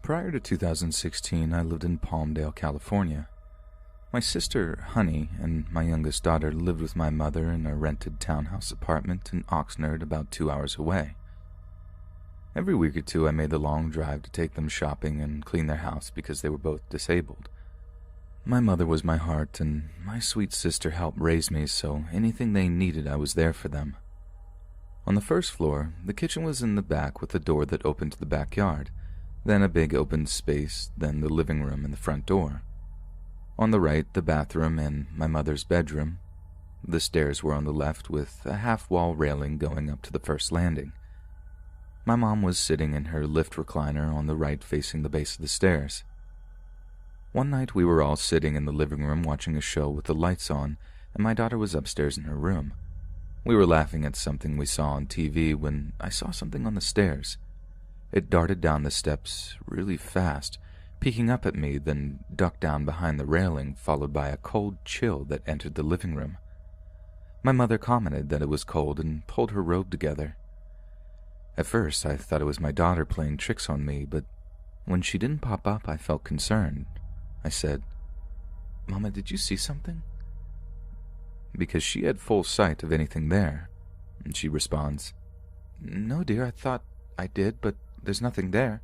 Prior to 2016, I lived in Palmdale, California. My sister, Honey, and my youngest daughter lived with my mother in a rented townhouse apartment in Oxnard about 2 hours away. Every week or two, I made the long drive to take them shopping and clean their house because they were both disabled. My mother was my heart, and my sweet sister helped raise me, so anything they needed, I was there for them. On the first floor, the kitchen was in the back with a door that opened to the backyard, then a big open space, then the living room and the front door. On the right, the bathroom and my mother's bedroom. The stairs were on the left with a half-wall railing going up to the first landing. My mom was sitting in her lift recliner on the right facing the base of the stairs. One night we were all sitting in the living room watching a show with the lights on, and my daughter was upstairs in her room. We were laughing at something we saw on TV when I saw something on the stairs. It darted down the steps really fast, peeking up at me, then ducked down behind the railing, followed by a cold chill that entered the living room. My mother commented that it was cold and pulled her robe together. At first, I thought it was my daughter playing tricks on me, but when she didn't pop up, I felt concerned. I said, "Mama, did you see something?" Because she had full sight of anything there, and she responds, "No, dear, I thought I did, but there's nothing there."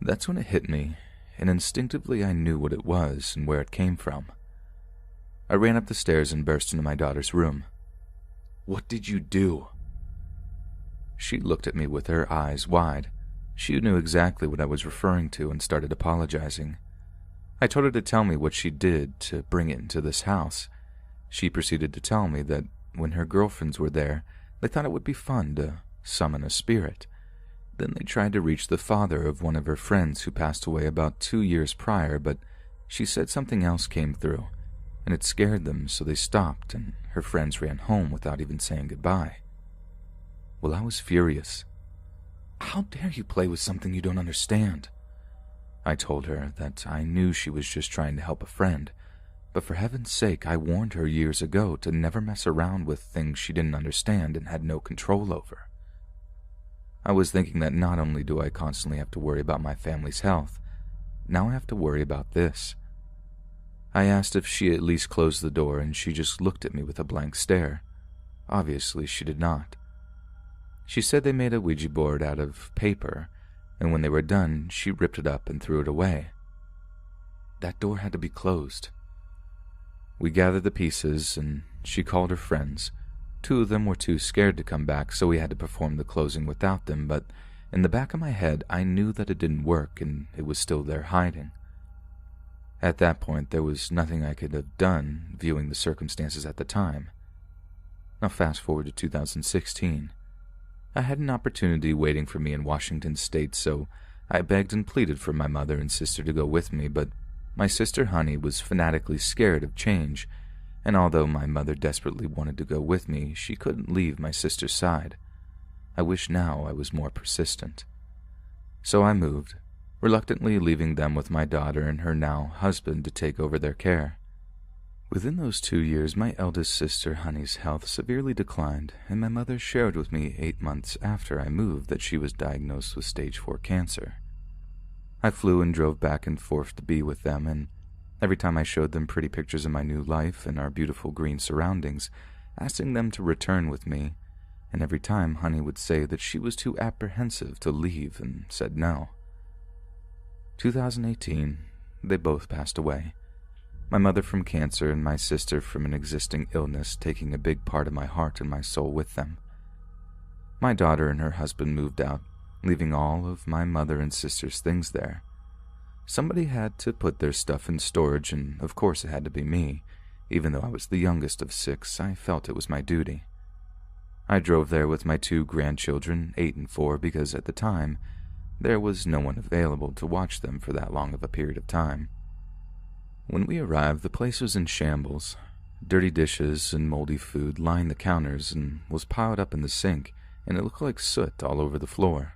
That's when it hit me, and instinctively I knew what it was and where it came from. I ran up the stairs and burst into my daughter's room. "What did you do?" She looked at me with her eyes wide. She knew exactly what I was referring to and started apologizing. I told her to tell me what she did to bring it into this house. She proceeded to tell me that when her girlfriends were there, they thought it would be fun to summon a spirit. Then they tried to reach the father of one of her friends who passed away about 2 years prior, but she said something else came through, and it scared them, so they stopped, and her friends ran home without even saying goodbye. Well, I was furious. "How dare you play with something you don't understand?" I told her that I knew she was just trying to help a friend, but for heaven's sake, I warned her years ago to never mess around with things she didn't understand and had no control over. I was thinking that not only do I constantly have to worry about my family's health, now I have to worry about this. I asked if she at least closed the door, and she just looked at me with a blank stare. Obviously, she did not. She said they made a Ouija board out of paper, and when they were done, she ripped it up and threw it away. That door had to be closed. We gathered the pieces, and she called her friends. 2 of them were too scared to come back, so we had to perform the closing without them, but in the back of my head, I knew that it didn't work, and it was still there hiding. At that point, there was nothing I could have done, viewing the circumstances at the time. Now fast forward to 2016. I had an opportunity waiting for me in Washington State, so I begged and pleaded for my mother and sister to go with me, but my sister Honey was fanatically scared of change, and although my mother desperately wanted to go with me, she couldn't leave my sister's side. I wish now I was more persistent. So I moved, reluctantly leaving them with my daughter and her now husband to take over their care. Within those 2 years, my eldest sister Honey's health severely declined, and my mother shared with me 8 months after I moved that she was diagnosed with stage 4 cancer. I flew and drove back and forth to be with them, and every time I showed them pretty pictures of my new life and our beautiful green surroundings, asking them to return with me, and every time Honey would say that she was too apprehensive to leave and said no. 2018, they both passed away. My mother from cancer and my sister from an existing illness, taking a big part of my heart and my soul with them. My daughter and her husband moved out, leaving all of my mother and sister's things there. Somebody had to put their stuff in storage, and of course it had to be me. Even though I was the youngest of 6, I felt it was my duty. I drove there with my 2 grandchildren, 8 and 4, because at the time, there was no one available to watch them for that long of a period of time. When we arrived, the place was in shambles. Dirty dishes and moldy food lined the counters and was piled up in the sink, and it looked like soot all over the floor.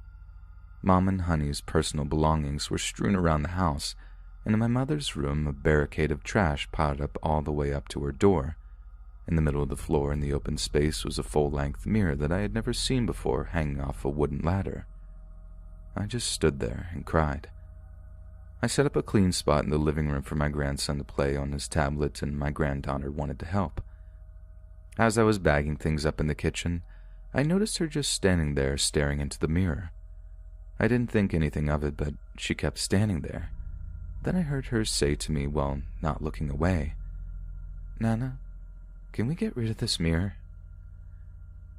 Mom and Honey's personal belongings were strewn around the house, and in my mother's room, a barricade of trash piled up all the way up to her door. In the middle of the floor in the open space was a full-length mirror that I had never seen before hanging off a wooden ladder. I just stood there and cried. I set up a clean spot in the living room for my grandson to play on his tablet, and my granddaughter wanted to help. As I was bagging things up in the kitchen, I noticed her just standing there staring into the mirror. I didn't think anything of it, but she kept standing there. Then I heard her say to me while not looking away, "Nana, can we get rid of this mirror?"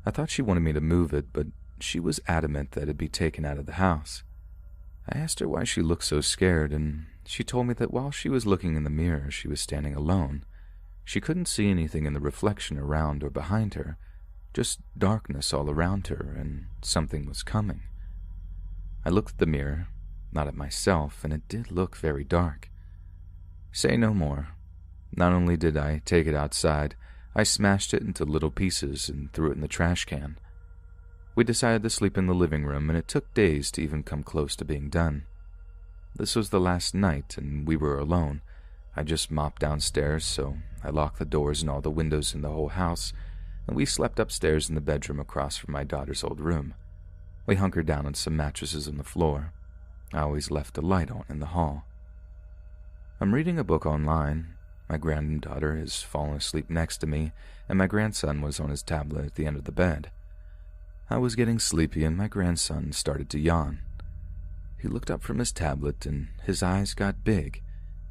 I thought she wanted me to move it, but she was adamant that it be taken out of the house. I asked her why she looked so scared, and she told me that while she was looking in the mirror, she was standing alone. She couldn't see anything in the reflection around or behind her, just darkness all around her, and something was coming. I looked at the mirror, not at myself, and it did look very dark. Say no more. Not only did I take it outside, I smashed it into little pieces and threw it in the trash can. We decided to sleep in the living room, and it took days to even come close to being done. This was the last night, and we were alone. I just mopped downstairs, so I locked the doors and all the windows in the whole house, and we slept upstairs in the bedroom across from my daughter's old room. We hunkered down on some mattresses on the floor. I always left the light on in the hall. I'm reading a book online. My granddaughter has fallen asleep next to me, and my grandson was on his tablet at the end of the bed. I was getting sleepy, and my grandson started to yawn. He looked up from his tablet, and his eyes got big.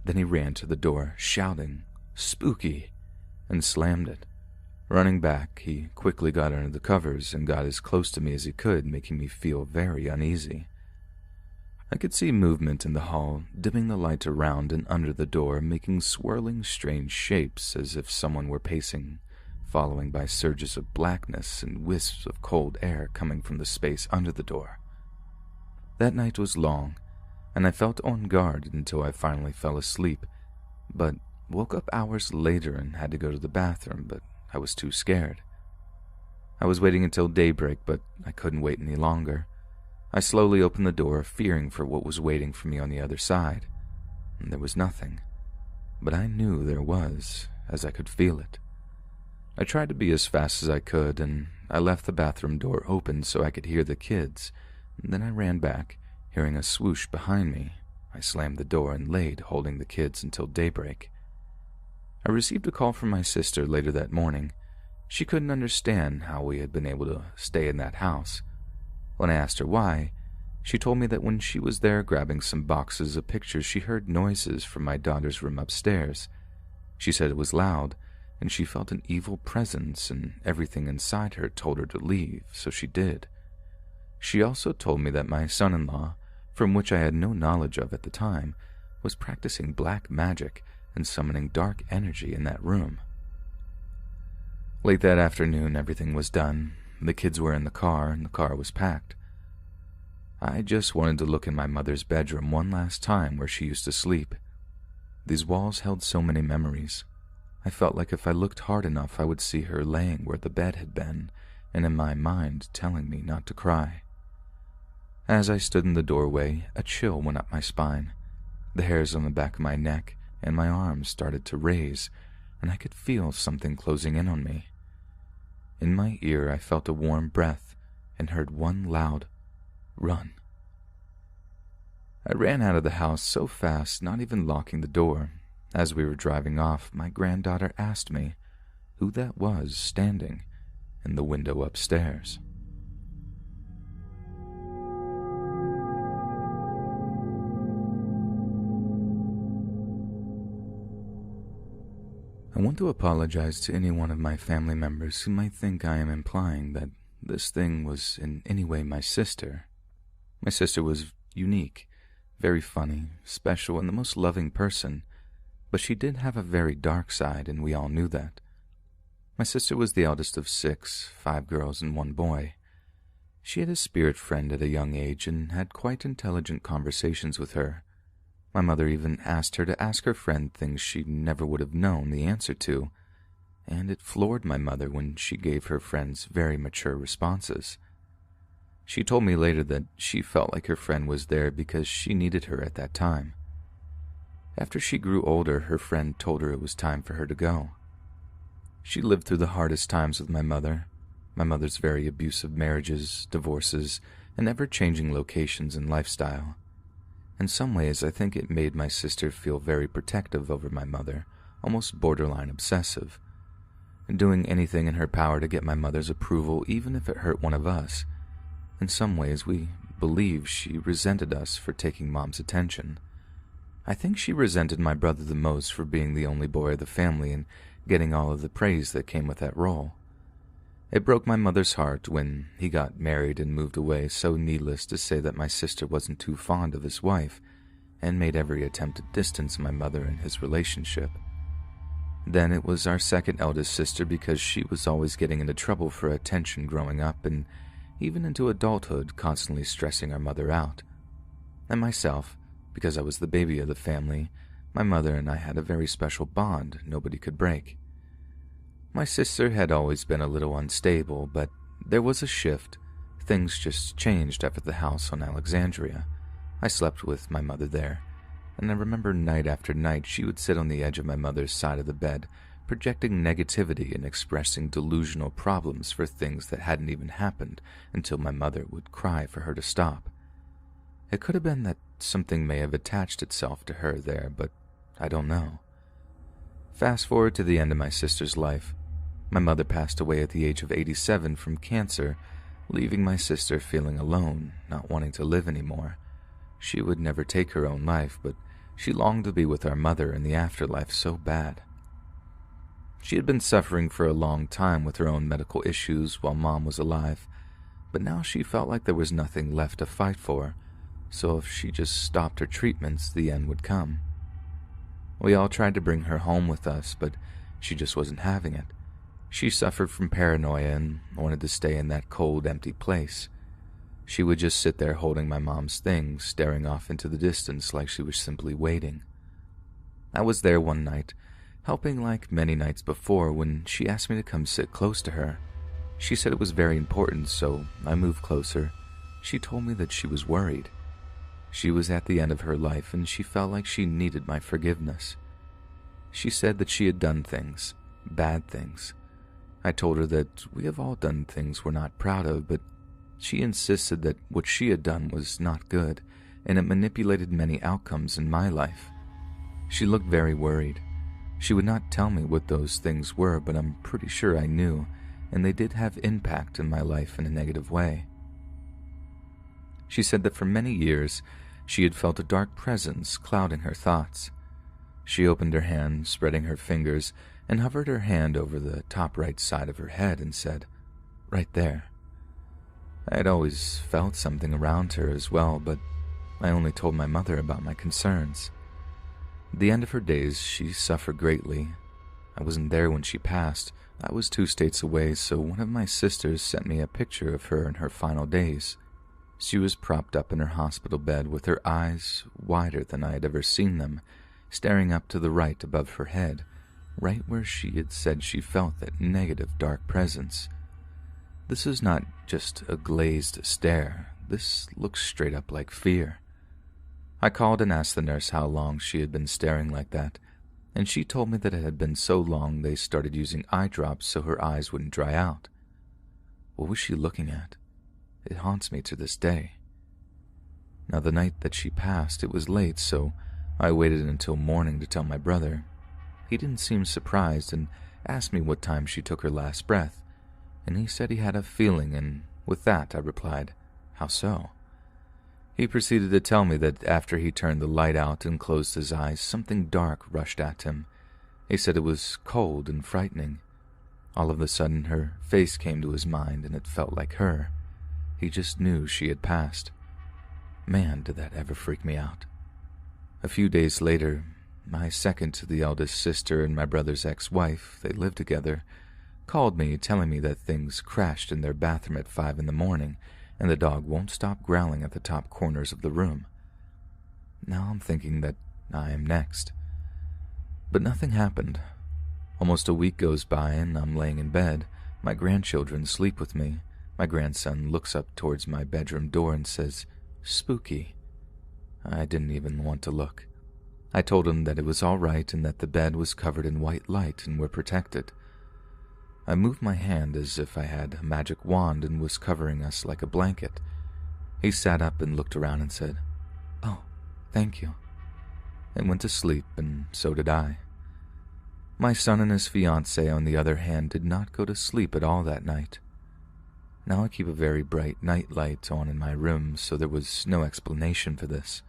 Then he ran to the door, shouting, "Spooky!" and slammed it. Running back, he quickly got under the covers and got as close to me as he could, making me feel very uneasy. I could see movement in the hall, dimming the light around and under the door, making swirling strange shapes as if someone were pacing, following by surges of blackness and wisps of cold air coming from the space under the door. That night was long, and I felt on guard until I finally fell asleep, but woke up hours later and had to go to the bathroom, but I was too scared. I was waiting until daybreak, but I couldn't wait any longer. I slowly opened the door, fearing for what was waiting for me on the other side. And there was nothing, but I knew there was, as I could feel it. I tried to be as fast as I could, and I left the bathroom door open so I could hear the kids. And then I ran back, hearing a swoosh behind me. I slammed the door and laid holding the kids until daybreak. I received a call from my sister later that morning. She couldn't understand how we had been able to stay in that house. When I asked her why, she told me that when she was there grabbing some boxes of pictures, she heard noises from my daughter's room upstairs. She said it was loud, and she felt an evil presence, and everything inside her told her to leave, so she did. She also told me that my son-in-law, from which I had no knowledge of at the time, was practicing black magic and summoning dark energy in that room. Late that afternoon, everything was done. The kids were in the car, and the car was packed. I just wanted to look in my mother's bedroom one last time where she used to sleep. These walls held so many memories. I felt like if I looked hard enough, I would see her laying where the bed had been, and in my mind telling me not to cry. As I stood in the doorway, a chill went up my spine. The hairs on the back of my neck and my arms started to raise, and I could feel something closing in on me. In my ear, I felt a warm breath and heard one loud, "Run." I ran out of the house so fast, not even locking the door. As we were driving off, my granddaughter asked me who that was standing in the window upstairs. I want to apologize to any one of my family members who might think I am implying that this thing was in any way my sister. My sister was unique, very funny, special, and the most loving person, but she did have a very dark side, and we all knew that. My sister was the eldest of 6, 5 girls and 1 boy. She had a spirit friend at a young age and had quite intelligent conversations with her. My mother even asked her to ask her friend things she never would have known the answer to, and it floored my mother when she gave her friends very mature responses. She told me later that she felt like her friend was there because she needed her at that time. After she grew older, her friend told her it was time for her to go. She lived through the hardest times with my mother's very abusive marriages, divorces, and ever-changing locations and lifestyle. In some ways, I think it made my sister feel very protective over my mother, almost borderline obsessive, and doing anything in her power to get my mother's approval, even if it hurt one of us. In some ways, we believe she resented us for taking Mom's attention. I think she resented my brother the most for being the only boy of the family and getting all of the praise that came with that role. It broke my mother's heart when he got married and moved away, so needless to say that my sister wasn't too fond of his wife and made every attempt to distance my mother and his relationship. Then it was our second eldest sister, because she was always getting into trouble for attention growing up and even into adulthood, constantly stressing our mother out. And myself, because I was the baby of the family. My mother and I had a very special bond nobody could break. My sister had always been a little unstable, but there was a shift. Things just changed after the house on Alexandria. I slept with my mother there, and I remember night after night she would sit on the edge of my mother's side of the bed, projecting negativity and expressing delusional problems for things that hadn't even happened until my mother would cry for her to stop. It could have been that something may have attached itself to her there, but I don't know. Fast forward to the end of my sister's life. My mother passed away at the age of 87 from cancer, leaving my sister feeling alone, not wanting to live anymore. She would never take her own life, but she longed to be with our mother in the afterlife so bad. She had been suffering for a long time with her own medical issues while Mom was alive, but now she felt like there was nothing left to fight for, so if she just stopped her treatments, the end would come. We all tried to bring her home with us, but she just wasn't having it. She suffered from paranoia and wanted to stay in that cold, empty place. She would just sit there holding my mom's things, staring off into the distance like she was simply waiting. I was there one night, helping like many nights before, when she asked me to come sit close to her. She said it was very important, so I moved closer. She told me that she was worried. She was at the end of her life, and she felt like she needed my forgiveness. She said that she had done things, bad things. I told her that we have all done things we're not proud of, but she insisted that what she had done was not good, and it manipulated many outcomes in my life. She looked very worried. She would not tell me what those things were, but I'm pretty sure I knew, and they did have impact in my life in a negative way. She said that for many years, she had felt a dark presence clouding her thoughts. She opened her hand, spreading her fingers, and hovered her hand over the top right side of her head and said, "Right there." I had always felt something around her as well, but I only told my mother about my concerns. At the end of her days, she suffered greatly. I wasn't there when she passed. I was 2 states away, so one of my sisters sent me a picture of her in her final days. She was propped up in her hospital bed with her eyes wider than I had ever seen them, staring up to the right above her head, right where she had said she felt that negative dark presence. This is not just a glazed stare. This looks straight up like fear. I called and asked the nurse how long she had been staring like that, and she told me that it had been so long they started using eye drops so her eyes wouldn't dry out. What was she looking at? It haunts me to this day. Now, the night that she passed, it was late, so I waited until morning to tell my brother. He didn't seem surprised and asked me what time she took her last breath, and he said he had a feeling, and with that I replied, "How so?" He proceeded to tell me that after he turned the light out and closed his eyes, something dark rushed at him. He said it was cold and frightening. All of a sudden, her face came to his mind, and it felt like her. He just knew she had passed. Man, did that ever freak me out. A few days later, my second to the eldest sister and my brother's ex-wife, they lived together, called me telling me that things crashed in their bathroom at 5 in the morning, and the dog won't stop growling at the top corners of the room. Now I'm thinking that I am next. But nothing happened. Almost a week goes by and I'm laying in bed. My grandchildren sleep with me. My grandson looks up towards my bedroom door and says, "Spooky." I didn't even want to look. I told him that it was all right and that the bed was covered in white light and we're protected. I moved my hand as if I had a magic wand and was covering us like a blanket. He sat up and looked around and said, "Oh, thank you," and went to sleep, and so did I. My son and his fiancée, on the other hand, did not go to sleep at all that night. Now I keep a very bright night light on in my room, so there was no explanation for this.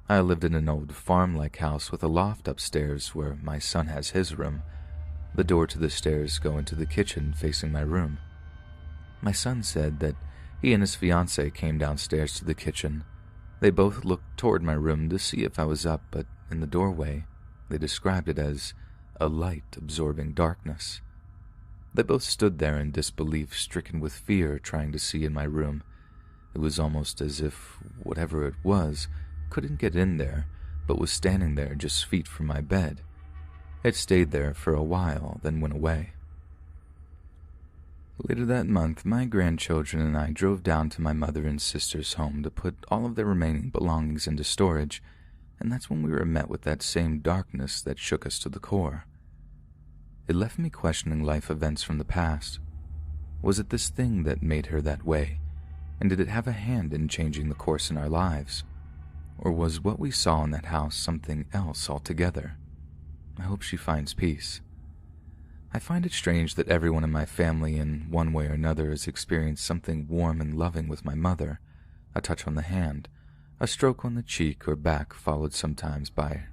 I lived in an old farm-like house with a loft upstairs where my son has his room. The door to the stairs go into the kitchen facing my room. My son said that he and his fiancée came downstairs to the kitchen. They both looked toward my room to see if I was up, but in the doorway, they described it as a light absorbing darkness. They both stood there in disbelief, stricken with fear, trying to see in my room. It was almost as if whatever it was couldn't get in there, but was standing there just feet from my bed. It stayed there for a while, then went away. Later that month, my grandchildren and I drove down to my mother and sister's home to put all of their remaining belongings into storage, and that's when we were met with that same darkness that shook us to the core. It left me questioning life events from the past. Was it this thing that made her that way, and did it have a hand in changing the course in our lives? Or was what we saw in that house something else altogether? I hope she finds peace. I find it strange that everyone in my family in one way or another has experienced something warm and loving with my mother, a touch on the hand, a stroke on the cheek or back, followed sometimes by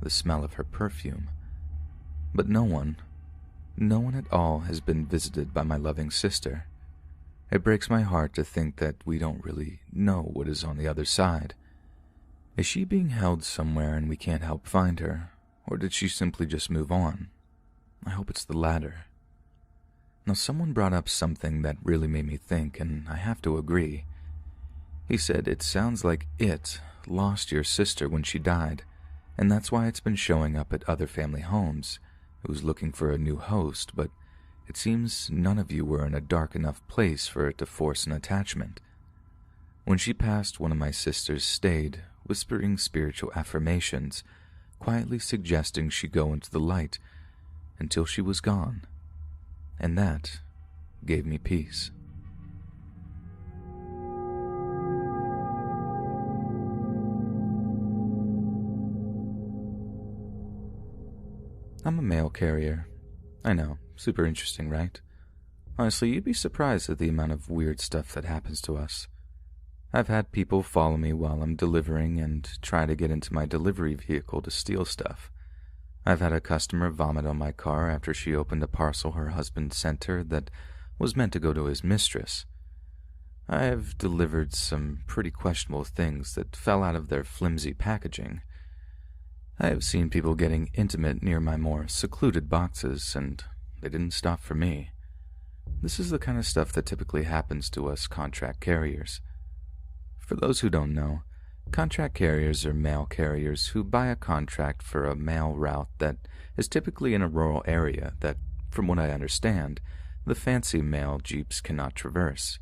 the smell of her perfume. But no one at all has been visited by my loving sister. It breaks my heart to think that we don't really know what is on the other side. Is she being held somewhere and we can't help find her, or did she simply just move on? I hope it's the latter. Now, someone brought up something that really made me think, and I have to agree. He said it sounds like it lost your sister when she died, and that's why it's been showing up at other family homes. It was looking for a new host, but it seems none of you were in a dark enough place for it to force an attachment. When she passed, one of my sisters stayed, whispering spiritual affirmations, quietly suggesting she go into the light until she was gone, and that gave me peace. I'm a mail carrier. I know, super interesting, right? Honestly, you'd be surprised at the amount of weird stuff that happens to us. I've had people follow me while I'm delivering and try to get into my delivery vehicle to steal stuff. I've had a customer vomit on my car after she opened a parcel her husband sent her that was meant to go to his mistress. I have delivered some pretty questionable things that fell out of their flimsy packaging. I have seen people getting intimate near my more secluded boxes, and they didn't stop for me. This is the kind of stuff that typically happens to us contract carriers. For those who don't know, contract carriers are mail carriers who buy a contract for a mail route that is typically in a rural area that, from what I understand, the fancy mail jeeps cannot traverse.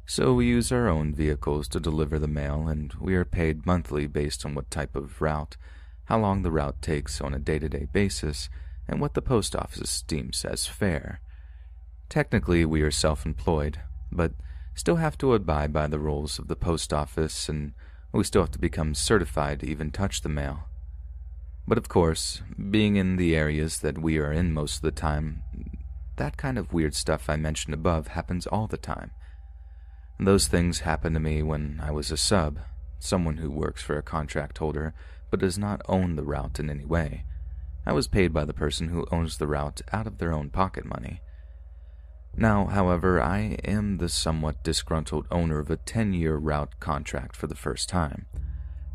So we use our own vehicles to deliver the mail, and we are paid monthly based on what type of route, how long the route takes on a day-to-day basis, and what the post office deems as fair. Technically, we are self-employed, but still have to abide by the rules of the post office, and we still have to become certified to even touch the mail. But of course, being in the areas that we are in most of the time, that kind of weird stuff I mentioned above happens all the time. Those things happened to me when I was a sub, someone who works for a contract holder but does not own the route in any way. I was paid by the person who owns the route out of their own pocket money. Now, however, I am the somewhat disgruntled owner of a 10-year route contract for the first time.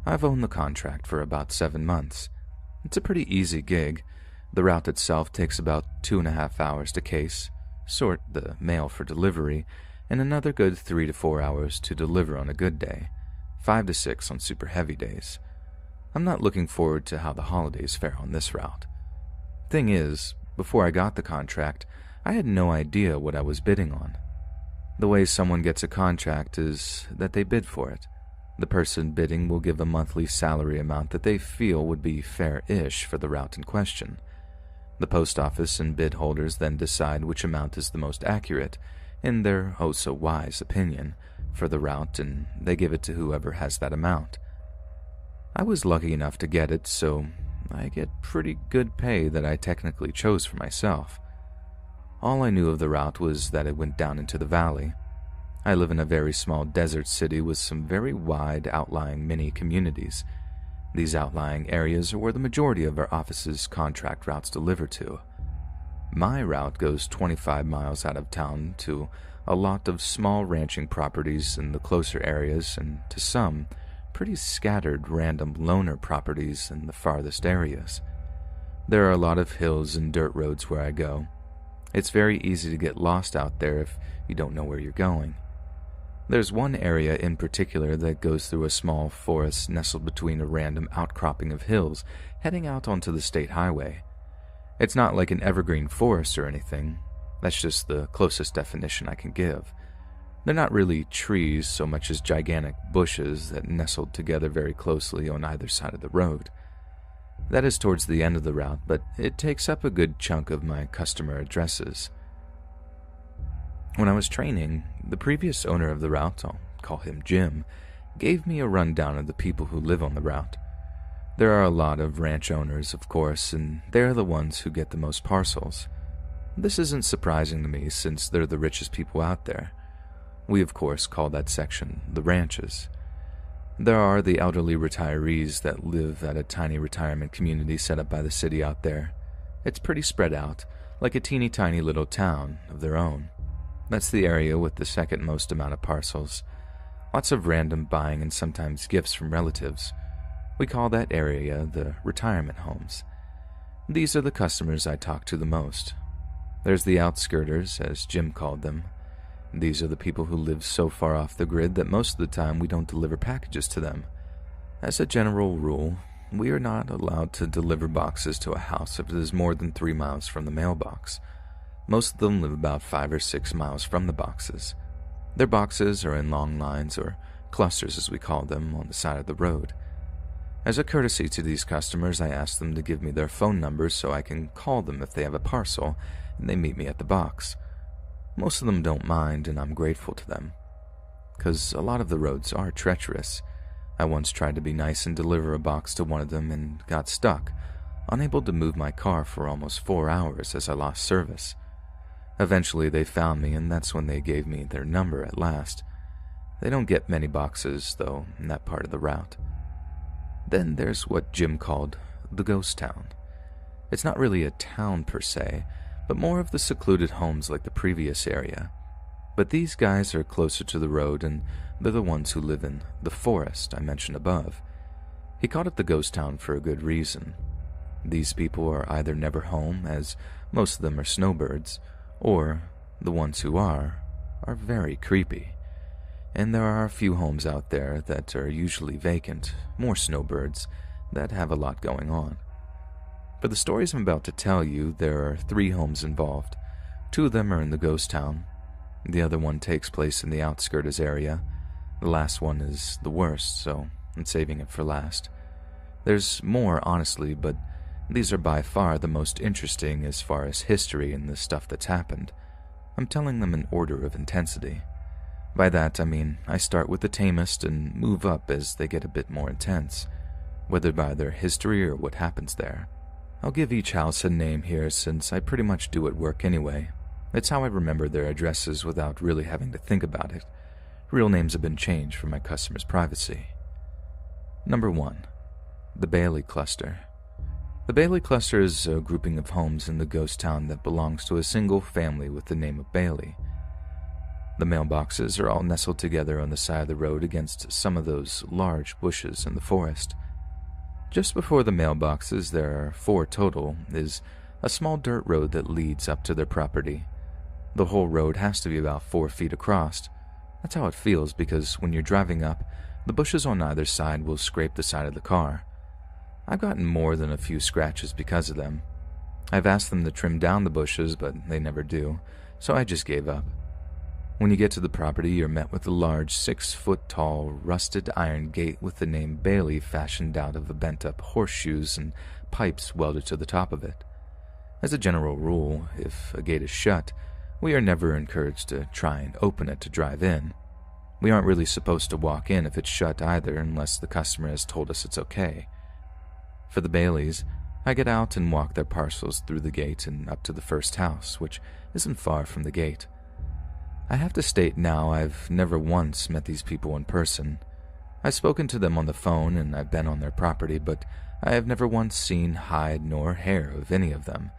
I've owned the contract for about 7 months. It's a pretty easy gig. The route itself takes about 2.5 hours to case, sort the mail for delivery, and another good 3 to 4 hours to deliver on a good day, 5 to 6 on super heavy days. I'm not looking forward to how the holidays fare on this route. Thing is, before I got the contract, I had no idea what I was bidding on. The way someone gets a contract is that they bid for it. The person bidding will give a monthly salary amount that they feel would be fair-ish for the route in question. The post office and bid holders then decide which amount is the most accurate, in their oh-so-wise opinion, for the route, and they give it to whoever has that amount. I was lucky enough to get it, so I get pretty good pay that I technically chose for myself. All I knew of the route was that it went down into the valley. I live in a very small desert city with some very wide outlying mini communities. These outlying areas are where the majority of our office's contract routes deliver to. My route goes 25 miles out of town to a lot of small ranching properties in the closer areas, and to some pretty scattered random loner properties in the farthest areas. There are a lot of hills and dirt roads where I go. It's very easy to get lost out there if you don't know where you're going. There's one area in particular that goes through a small forest nestled between a random outcropping of hills heading out onto the state highway. It's not like an evergreen forest or anything. That's just the closest definition I can give. They're not really trees so much as gigantic bushes that nestled together very closely on either side of the road. That is towards the end of the route, but it takes up a good chunk of my customer addresses. When I was training, the previous owner of the route, I'll call him Jim, gave me a rundown of the people who live on the route. There are a lot of ranch owners, of course, and they're the ones who get the most parcels. This isn't surprising to me since they're the richest people out there. We, of course, call that section the ranches. There are the elderly retirees that live at a tiny retirement community set up by the city out there. It's pretty spread out, like a teeny tiny little town of their own. That's the area with the second most amount of parcels. Lots of random buying and sometimes gifts from relatives. We call that area the retirement homes. These are the customers I talk to the most. There's the outskirters, as Jim called them. These are the people who live so far off the grid that most of the time we don't deliver packages to them. As a general rule, we are not allowed to deliver boxes to a house if it is more than 3 miles from the mailbox. Most of them live about 5 or 6 miles from the boxes. Their boxes are in long lines, or clusters as we call them, on the side of the road. As a courtesy to these customers, I ask them to give me their phone numbers so I can call them if they have a parcel, and they meet me at the box. Most of them don't mind, and I'm grateful to them, because a lot of the roads are treacherous. I once tried to be nice and deliver a box to one of them and got stuck, unable to move my car for almost 4 hours as I lost service. Eventually they found me, and that's when they gave me their number at last. They don't get many boxes, though, in that part of the route. Then there's what Jim called the ghost town. It's not really a town per se, but more of the secluded homes like the previous area. But these guys are closer to the road, and they're the ones who live in the forest I mentioned above. He called it the ghost town for a good reason. These people are either never home, as most of them are snowbirds, or the ones who are very creepy. And there are a few homes out there that are usually vacant, more snowbirds, that have a lot going on. For the stories I'm about to tell you, there are 3 homes involved. 2 of them are in the ghost town. The other one takes place in the outskirts area. The last one is the worst, so I'm saving it for last. There's more, honestly, but these are by far the most interesting as far as history and the stuff that's happened. I'm telling them in order of intensity. By that, I mean I start with the tamest and move up as they get a bit more intense, whether by their history or what happens there. I'll give each house a name here since I pretty much do at work anyway. It's how I remember their addresses without really having to think about it. Real names have been changed for my customers' privacy. Number 1. The Bailey Cluster. The Bailey Cluster is a grouping of homes in the ghost town that belongs to a single family with the name of Bailey. The mailboxes are all nestled together on the side of the road against some of those large bushes in the forest. Just before the mailboxes, there are 4 total, is a small dirt road that leads up to their property. The whole road has to be about 4 feet across. That's how it feels because when you're driving up, the bushes on either side will scrape the side of the car. I've gotten more than a few scratches because of them. I've asked them to trim down the bushes, but they never do, so I just gave up. When you get to the property, you're met with a large 6-foot-tall, rusted iron gate with the name Bailey fashioned out of bent-up horseshoes and pipes welded to the top of it. As a general rule, if a gate is shut, we are never encouraged to try and open it to drive in. We aren't really supposed to walk in if it's shut either unless the customer has told us it's okay. For the Baileys, I get out and walk their parcels through the gate and up to the first house, which isn't far from the gate. I have to state now I've never once met these people in person. I've spoken to them on the phone and I've been on their property, but I have never once seen hide nor hair of any of them.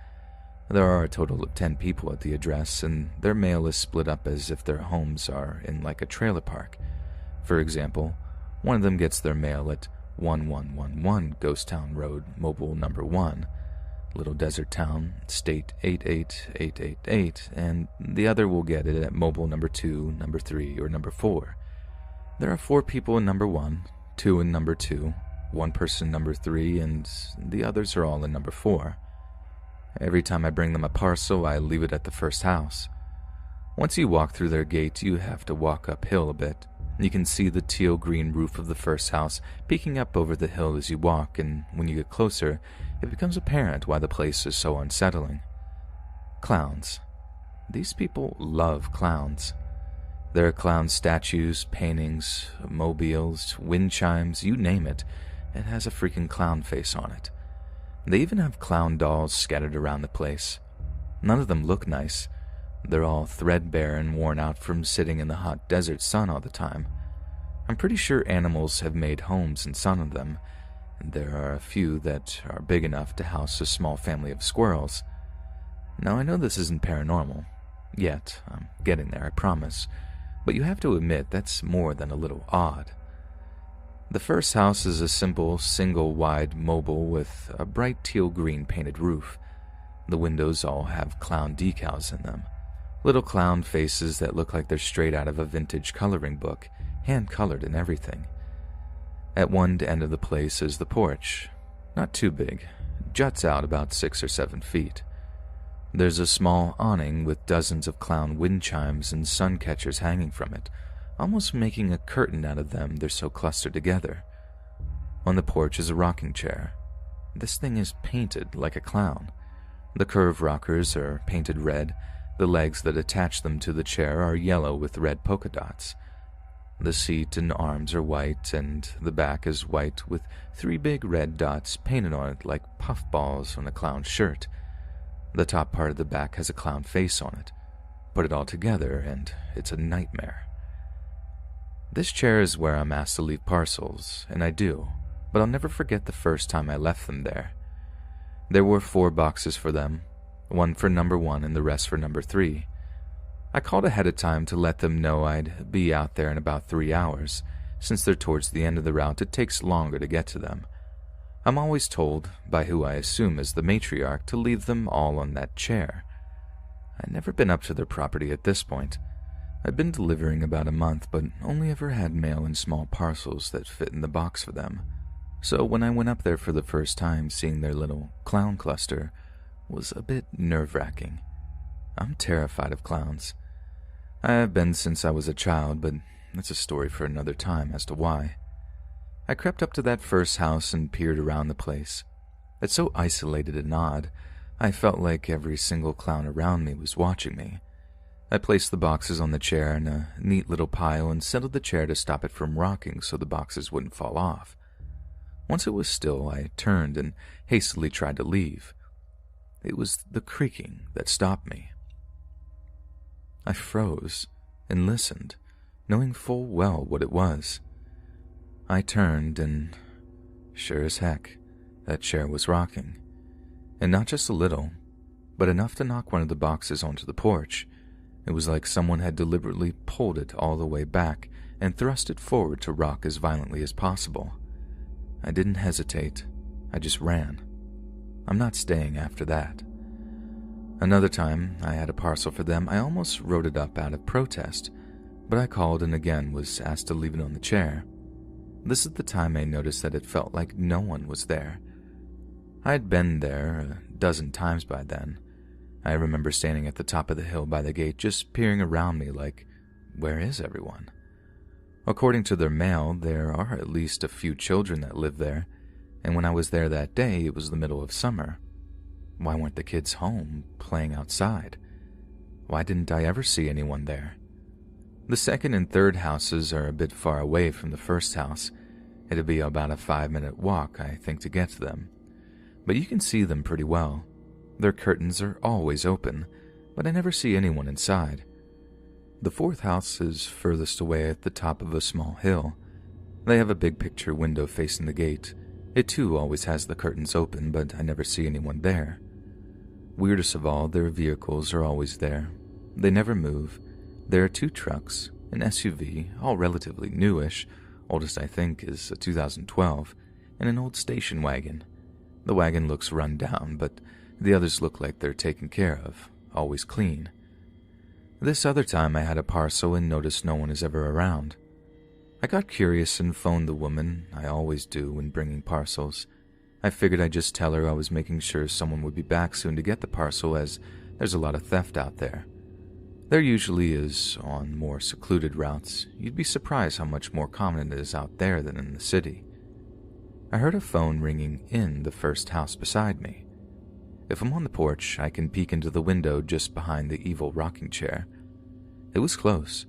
There are a total of 10 people at the address, and their mail is split up as if their homes are in like a trailer park. For example, one of them gets their mail at 1111 Ghost Town Road, Mobile number 1, Little Desert Town, State 88888, and the other will get it at Mobile number 2, number 3, or number 4. There are 4 people in number 1, 2 in number 2, 1 person number 3, and the others are all in number 4. Every time I bring them a parcel, I leave it at the first house. Once you walk through their gate, you have to walk uphill a bit. You can see the teal-green roof of the first house peeking up over the hill as you walk, and when you get closer, it becomes apparent why the place is so unsettling. Clowns. These people love clowns. There are clown statues, paintings, mobiles, wind chimes, you name it. It has a freaking clown face on it. They even have clown dolls scattered around the place. None of them look nice. They're all threadbare and worn out from sitting in the hot desert sun all the time. I'm pretty sure animals have made homes in some of them. There are a few that are big enough to house a small family of squirrels. Now, I know this isn't paranormal. Yet, I'm getting there, I promise. But you have to admit that's more than a little odd. The first house is a simple, single-wide mobile with a bright teal-green painted roof. The windows all have clown decals in them. Little clown faces that look like they're straight out of a vintage coloring book, hand-colored and everything. At one end of the place is the porch. Not too big. It juts out about 6 or 7 feet. There's a small awning with dozens of clown wind chimes and sun catchers hanging from it, almost making a curtain out of them, they're so clustered together. On the porch is a rocking chair. This thing is painted like a clown. The curved rockers are painted red. The legs that attach them to the chair are yellow with red polka dots. The seat and arms are white, and the back is white with 3 big red dots painted on it like puffballs on a clown's shirt. The top part of the back has a clown face on it. Put it all together, and it's a nightmare. This chair is where I'm asked to leave parcels, and I do, but I'll never forget the first time I left them there. There were 4 boxes for them, 1 for number 1 and the rest for number 3. I called ahead of time to let them know I'd be out there in about 3 hours. Since they're towards the end of the route, it takes longer to get to them. I'm always told, by who I assume is the matriarch, to leave them all on that chair. I'd never been up to their property at this point. I'd been delivering about a month, but only ever had mail in small parcels that fit in the box for them. So when I went up there for the first time, seeing their little clown cluster was a bit nerve-wracking. I'm terrified of clowns. I have been since I was a child, but that's a story for another time as to why. I crept up to that first house and peered around the place. It's so isolated and odd, I felt like every single clown around me was watching me. I placed the boxes on the chair in a neat little pile and settled the chair to stop it from rocking so the boxes wouldn't fall off. Once it was still, I turned and hastily tried to leave. It was the creaking that stopped me. I froze and listened, knowing full well what it was. I turned and, sure as heck, that chair was rocking. And not just a little, but enough to knock one of the boxes onto the porch. It was like someone had deliberately pulled it all the way back and thrust it forward to rock as violently as possible. I didn't hesitate. I just ran. I'm not staying after that. Another time, I had a parcel for them. I almost wrote it up out of protest, but I called and again was asked to leave it on the chair. This is the time I noticed that it felt like no one was there. I had been there a dozen times by then. I remember standing at the top of the hill by the gate just peering around me like, where is everyone? According to their mail, there are at least a few children that live there, and when I was there that day, it was the middle of summer. Why weren't the kids home, playing outside? Why didn't I ever see anyone there? The second and third houses are a bit far away from the first house. It'd be about a 5-minute walk, I think, to get to them. But you can see them pretty well. Their curtains are always open, but I never see anyone inside. The fourth house is furthest away at the top of a small hill. They have a big picture window facing the gate. It too always has the curtains open, but I never see anyone there. Weirdest of all, their vehicles are always there. They never move. There are 2 trucks, an SUV, all relatively newish, oldest I think is a 2012, and an old station wagon. The wagon looks run down, but the others look like they're taken care of, always clean. This other time I had a parcel and noticed no one is ever around. I got curious and phoned the woman, I always do when bringing parcels. I figured I'd just tell her I was making sure someone would be back soon to get the parcel, as there's a lot of theft out there. There usually is on more secluded routes. You'd be surprised how much more common it is out there than in the city. I heard a phone ringing in the first house beside me. If I'm on the porch, I can peek into the window just behind the evil rocking chair. It was close.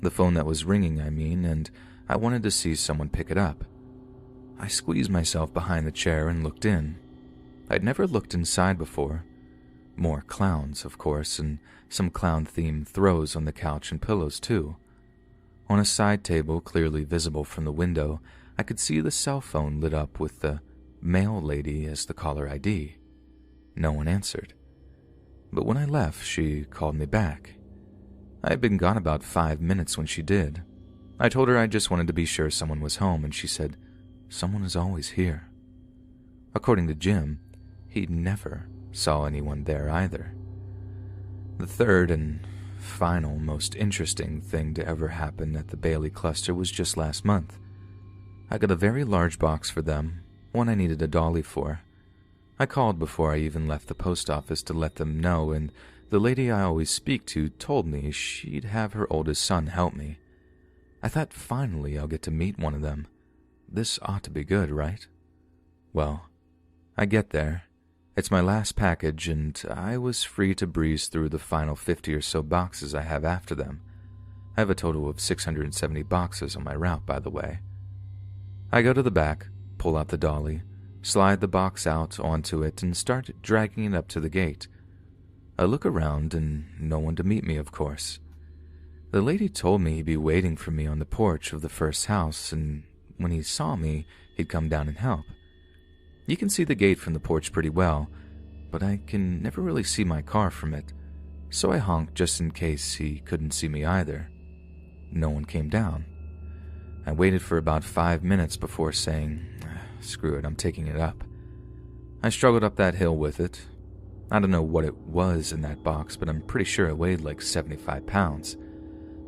The phone that was ringing, I mean, and I wanted to see someone pick it up. I squeezed myself behind the chair and looked in. I'd never looked inside before. More clowns, of course, and some clown-themed throws on the couch and pillows, too. On a side table, clearly visible from the window, I could see the cell phone lit up with the mail lady as the caller ID. No one answered. But when I left, she called me back. I had been gone about 5 minutes when she did. I told her I just wanted to be sure someone was home, and she said, "Someone is always here." According to Jim, he never saw anyone there either. The third and final most interesting thing to ever happen at the Bailey cluster was just last month. I got a very large box for them, one I needed a dolly for. I called before I even left the post office to let them know, and the lady I always speak to told me she'd have her oldest son help me. I thought, finally I'll get to meet one of them. This ought to be good, right? Well, I get there. It's my last package, and I was free to breeze through the final 50 or so boxes I have after them. I have a total of 670 boxes on my route, by the way. I go to the back, pull out the dolly, slide the box out onto it, and start dragging it up to the gate. I look around, and no one to meet me, of course. The lady told me he'd be waiting for me on the porch of the first house, and when he saw me, he'd come down and help. You can see the gate from the porch pretty well, but I can never really see my car from it, so I honked just in case he couldn't see me either. No one came down. I waited for about 5 minutes before saying, "Screw it, I'm taking it up." I struggled up that hill with it. I don't know what it was in that box, but I'm pretty sure it weighed like 75 pounds.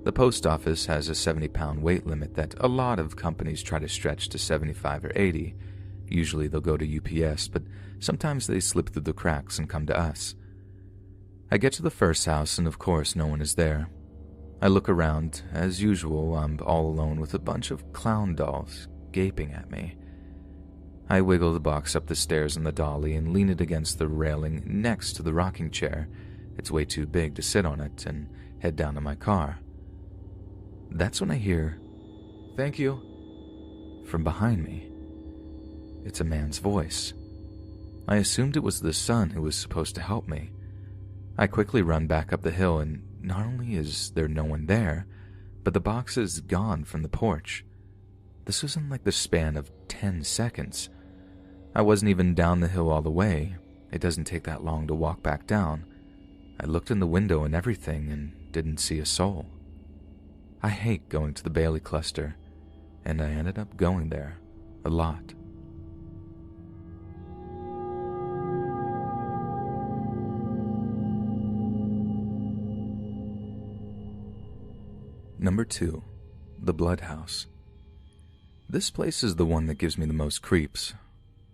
The post office has a 70-pound weight limit that a lot of companies try to stretch to 75 or 80. Usually they'll go to UPS, but sometimes they slip through the cracks and come to us. I get to the first house, and of course no one is there. I look around. As usual, I'm all alone with a bunch of clown dolls gaping at me. I wiggle the box up the stairs in the dolly and lean it against the railing next to the rocking chair. It's way too big to sit on it, and head down to my car. That's when I hear, "Thank you," from behind me. It's a man's voice. I assumed it was the son who was supposed to help me. I quickly run back up the hill, and not only is there no one there, but the box is gone from the porch. This was in like the span of 10 seconds. I wasn't even down the hill all the way. It doesn't take that long to walk back down. I looked in the window and everything and didn't see a soul. I hate going to the Bailey cluster, and I ended up going there a lot. Number 2. The Blood House. This place is the one that gives me the most creeps.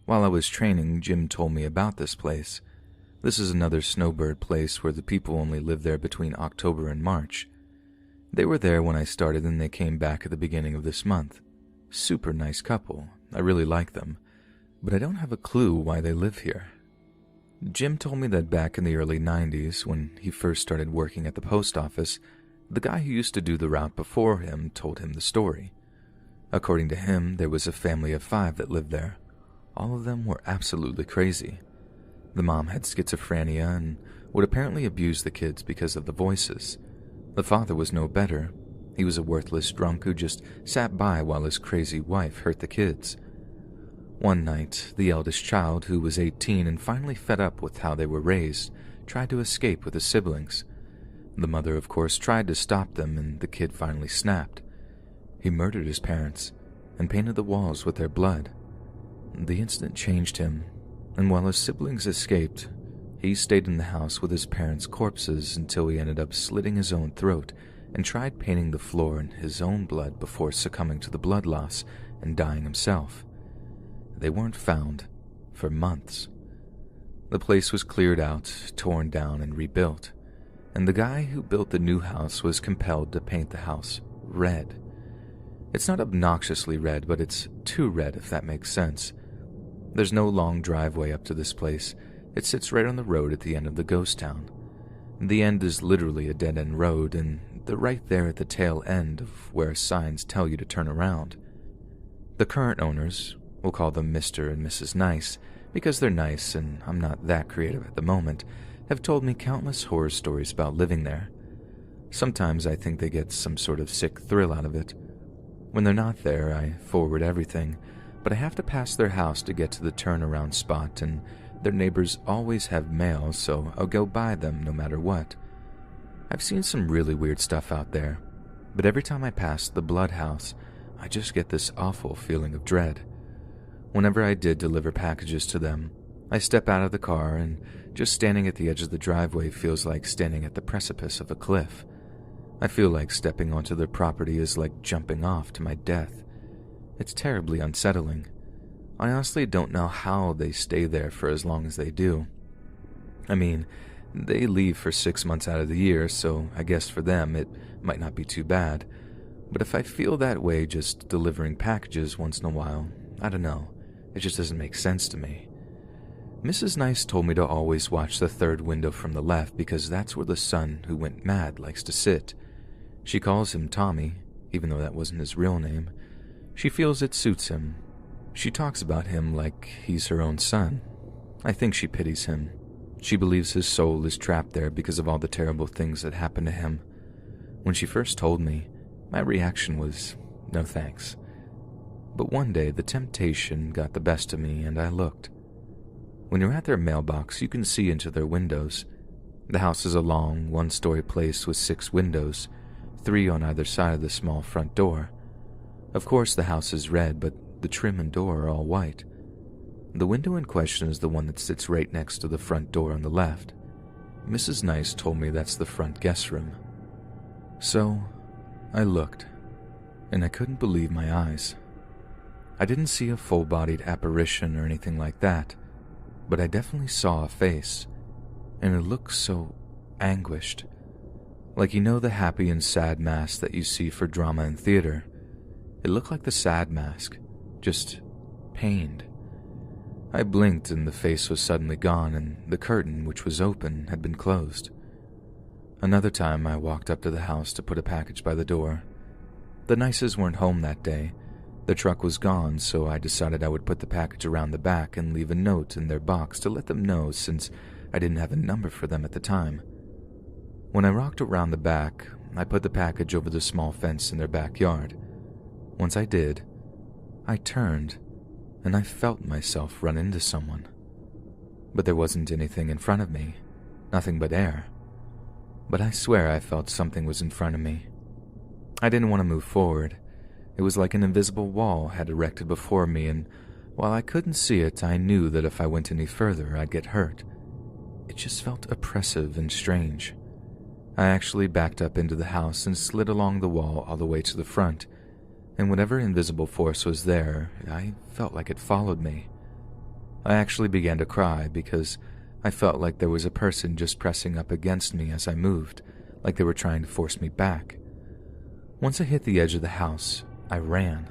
While I was training, Jim told me about this place. This is another snowbird place where the people only live there between October and March. They were there when I started, and they came back at the beginning of this month. Super nice couple. I really like them. But I don't have a clue why they live here. Jim told me that back in the early 90s, when he first started working at the post office, The guy who used to do the route before him told him the story. According to him, there was a family of 5 that lived there. All of them were absolutely crazy. The mom had schizophrenia and would apparently abuse the kids because of the voices. The father was no better. He was a worthless drunk who just sat by while his crazy wife hurt the kids. One night, the eldest child, who was 18 and finally fed up with how they were raised, tried to escape with his siblings. The mother, of course, tried to stop them, and the kid finally snapped. He murdered his parents and painted the walls with their blood. The incident changed him, and while his siblings escaped, he stayed in the house with his parents' corpses until he ended up slitting his own throat and tried painting the floor in his own blood before succumbing to the blood loss and dying himself. They weren't found for months. The place was cleared out, torn down, and rebuilt, and the guy who built the new house was compelled to paint the house red. It's not obnoxiously red, but it's too red, if that makes sense. There's no long driveway up to this place. It sits right on the road at the end of the ghost town. The end is literally a dead-end road, and they're right there at the tail end of where signs tell you to turn around. The current owners, we'll call them Mr. and Mrs. Nice, because they're nice and I'm not that creative at the moment, have told me countless horror stories about living there. Sometimes I think they get some sort of sick thrill out of it. When they're not there, I forward everything, but I have to pass their house to get to the turnaround spot, and their neighbors always have mail, so I'll go by them no matter what. I've seen some really weird stuff out there, but every time I pass the blood house, I just get this awful feeling of dread. Whenever I did deliver packages to them, I step out of the car, and just standing at the edge of the driveway feels like standing at the precipice of a cliff. I feel like stepping onto their property is like jumping off to my death. It's terribly unsettling. I honestly don't know how they stay there for as long as they do. I mean, they leave for 6 months out of the year, so I guess for them it might not be too bad. But if I feel that way just delivering packages once in a while, I don't know. It just doesn't make sense to me. Mrs. Nice told me to always watch the third window from the left because that's where the son who went mad likes to sit. She calls him Tommy, even though that wasn't his real name. She feels it suits him. She talks about him like he's her own son. I think she pities him. She believes his soul is trapped there because of all the terrible things that happened to him. When she first told me, my reaction was, no thanks. But one day the temptation got the best of me and I looked. When you're at their mailbox, you can see into their windows. The house is a long, one-story place with 6 windows, 3 on either side of the small front door. Of course the house is red, but the trim and door are all white. The window in question is the one that sits right next to the front door on the left. Mrs. Nice told me that's the front guest room. So, I looked, and I couldn't believe my eyes. I didn't see a full-bodied apparition or anything like that, but I definitely saw a face, and it looked so anguished. Like the happy and sad mask that you see for drama and theater. It looked like the sad mask, just pained. I blinked and the face was suddenly gone and the curtain, which was open, had been closed. Another time I walked up to the house to put a package by the door. The Nices weren't home that day. The truck was gone, so I decided I would put the package around the back and leave a note in their box to let them know since I didn't have a number for them at the time. When I walked around the back, I put the package over the small fence in their backyard. Once I did, I turned and I felt myself run into someone. But there wasn't anything in front of me, nothing but air. But I swear I felt something was in front of me. I didn't want to move forward. It was like an invisible wall had erected before me, and while I couldn't see it, I knew that if I went any further, I'd get hurt. It just felt oppressive and strange. I actually backed up into the house and slid along the wall all the way to the front, and whatever invisible force was there, I felt like it followed me. I actually began to cry because I felt like there was a person just pressing up against me as I moved, like they were trying to force me back. Once I hit the edge of the house, I ran.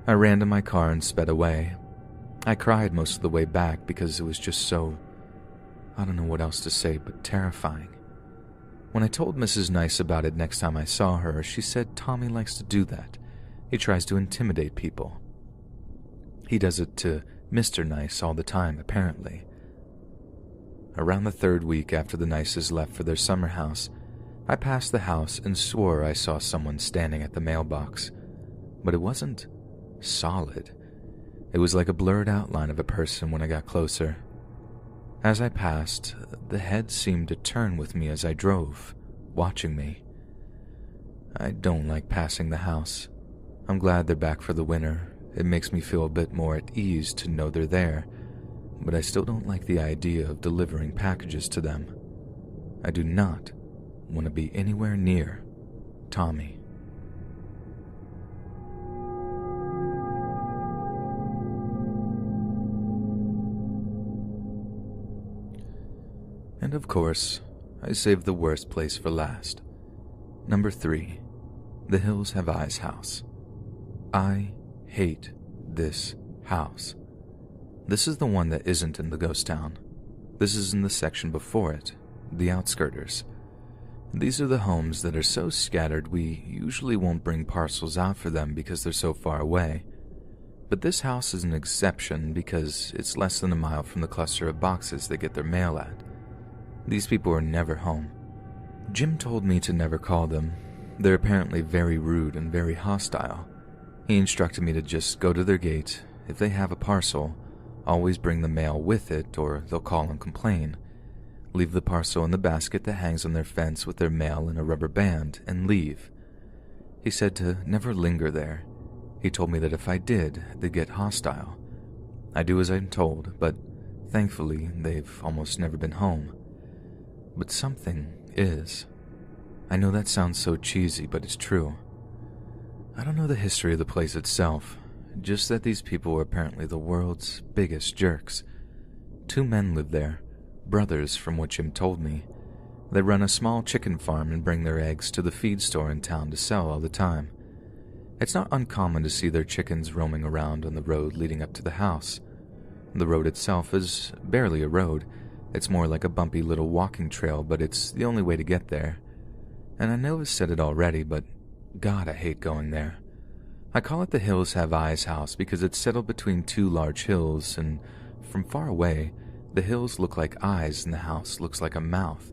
I ran to my car and sped away. I cried most of the way back because it was just so, I don't know what else to say, but terrifying. When I told Mrs. Nice about it next time I saw her, she said Tommy likes to do that. He tries to intimidate people. He does it to Mr. Nice all the time, apparently. Around the 3rd week after the Nices left for their summer house, I passed the house and swore I saw someone standing at the mailbox. But it wasn't solid. It was like a blurred outline of a person when I got closer. As I passed, the head seemed to turn with me as I drove, watching me. I don't like passing the house. I'm glad they're back for the winter. It makes me feel a bit more at ease to know they're there, but I still don't like the idea of delivering packages to them. I do not want to be anywhere near Tommy. And of course, I saved the worst place for last. Number 3, the Hills Have Eyes house. I hate this house. This is the one that isn't in the ghost town. This is in the section before it, the outskirters. These are the homes that are so scattered we usually won't bring parcels out for them because they're so far away. But this house is an exception because it's less than a mile from the cluster of boxes they get their mail at. These people are never home. Jim told me to never call them. They're apparently very rude and very hostile. He instructed me to just go to their gate. If they have a parcel, always bring the mail with it or they'll call and complain. Leave the parcel in the basket that hangs on their fence with their mail in a rubber band and leave. He said to never linger there. He told me that if I did, they'd get hostile. I do as I'm told, but thankfully they've almost never been home. But something is. I know that sounds so cheesy, but it's true. I don't know the history of the place itself, just that these people were apparently the world's biggest jerks. 2 men live there, brothers from what Jim told me. They run a small chicken farm and bring their eggs to the feed store in town to sell all the time. It's not uncommon to see their chickens roaming around on the road leading up to the house. The road itself is barely a road. It's more like a bumpy little walking trail, but it's the only way to get there. And I know I've said it already, but God, I hate going there. I call it the Hills Have Eyes house because it's settled between 2 large hills, and from far away, the hills look like eyes and the house looks like a mouth.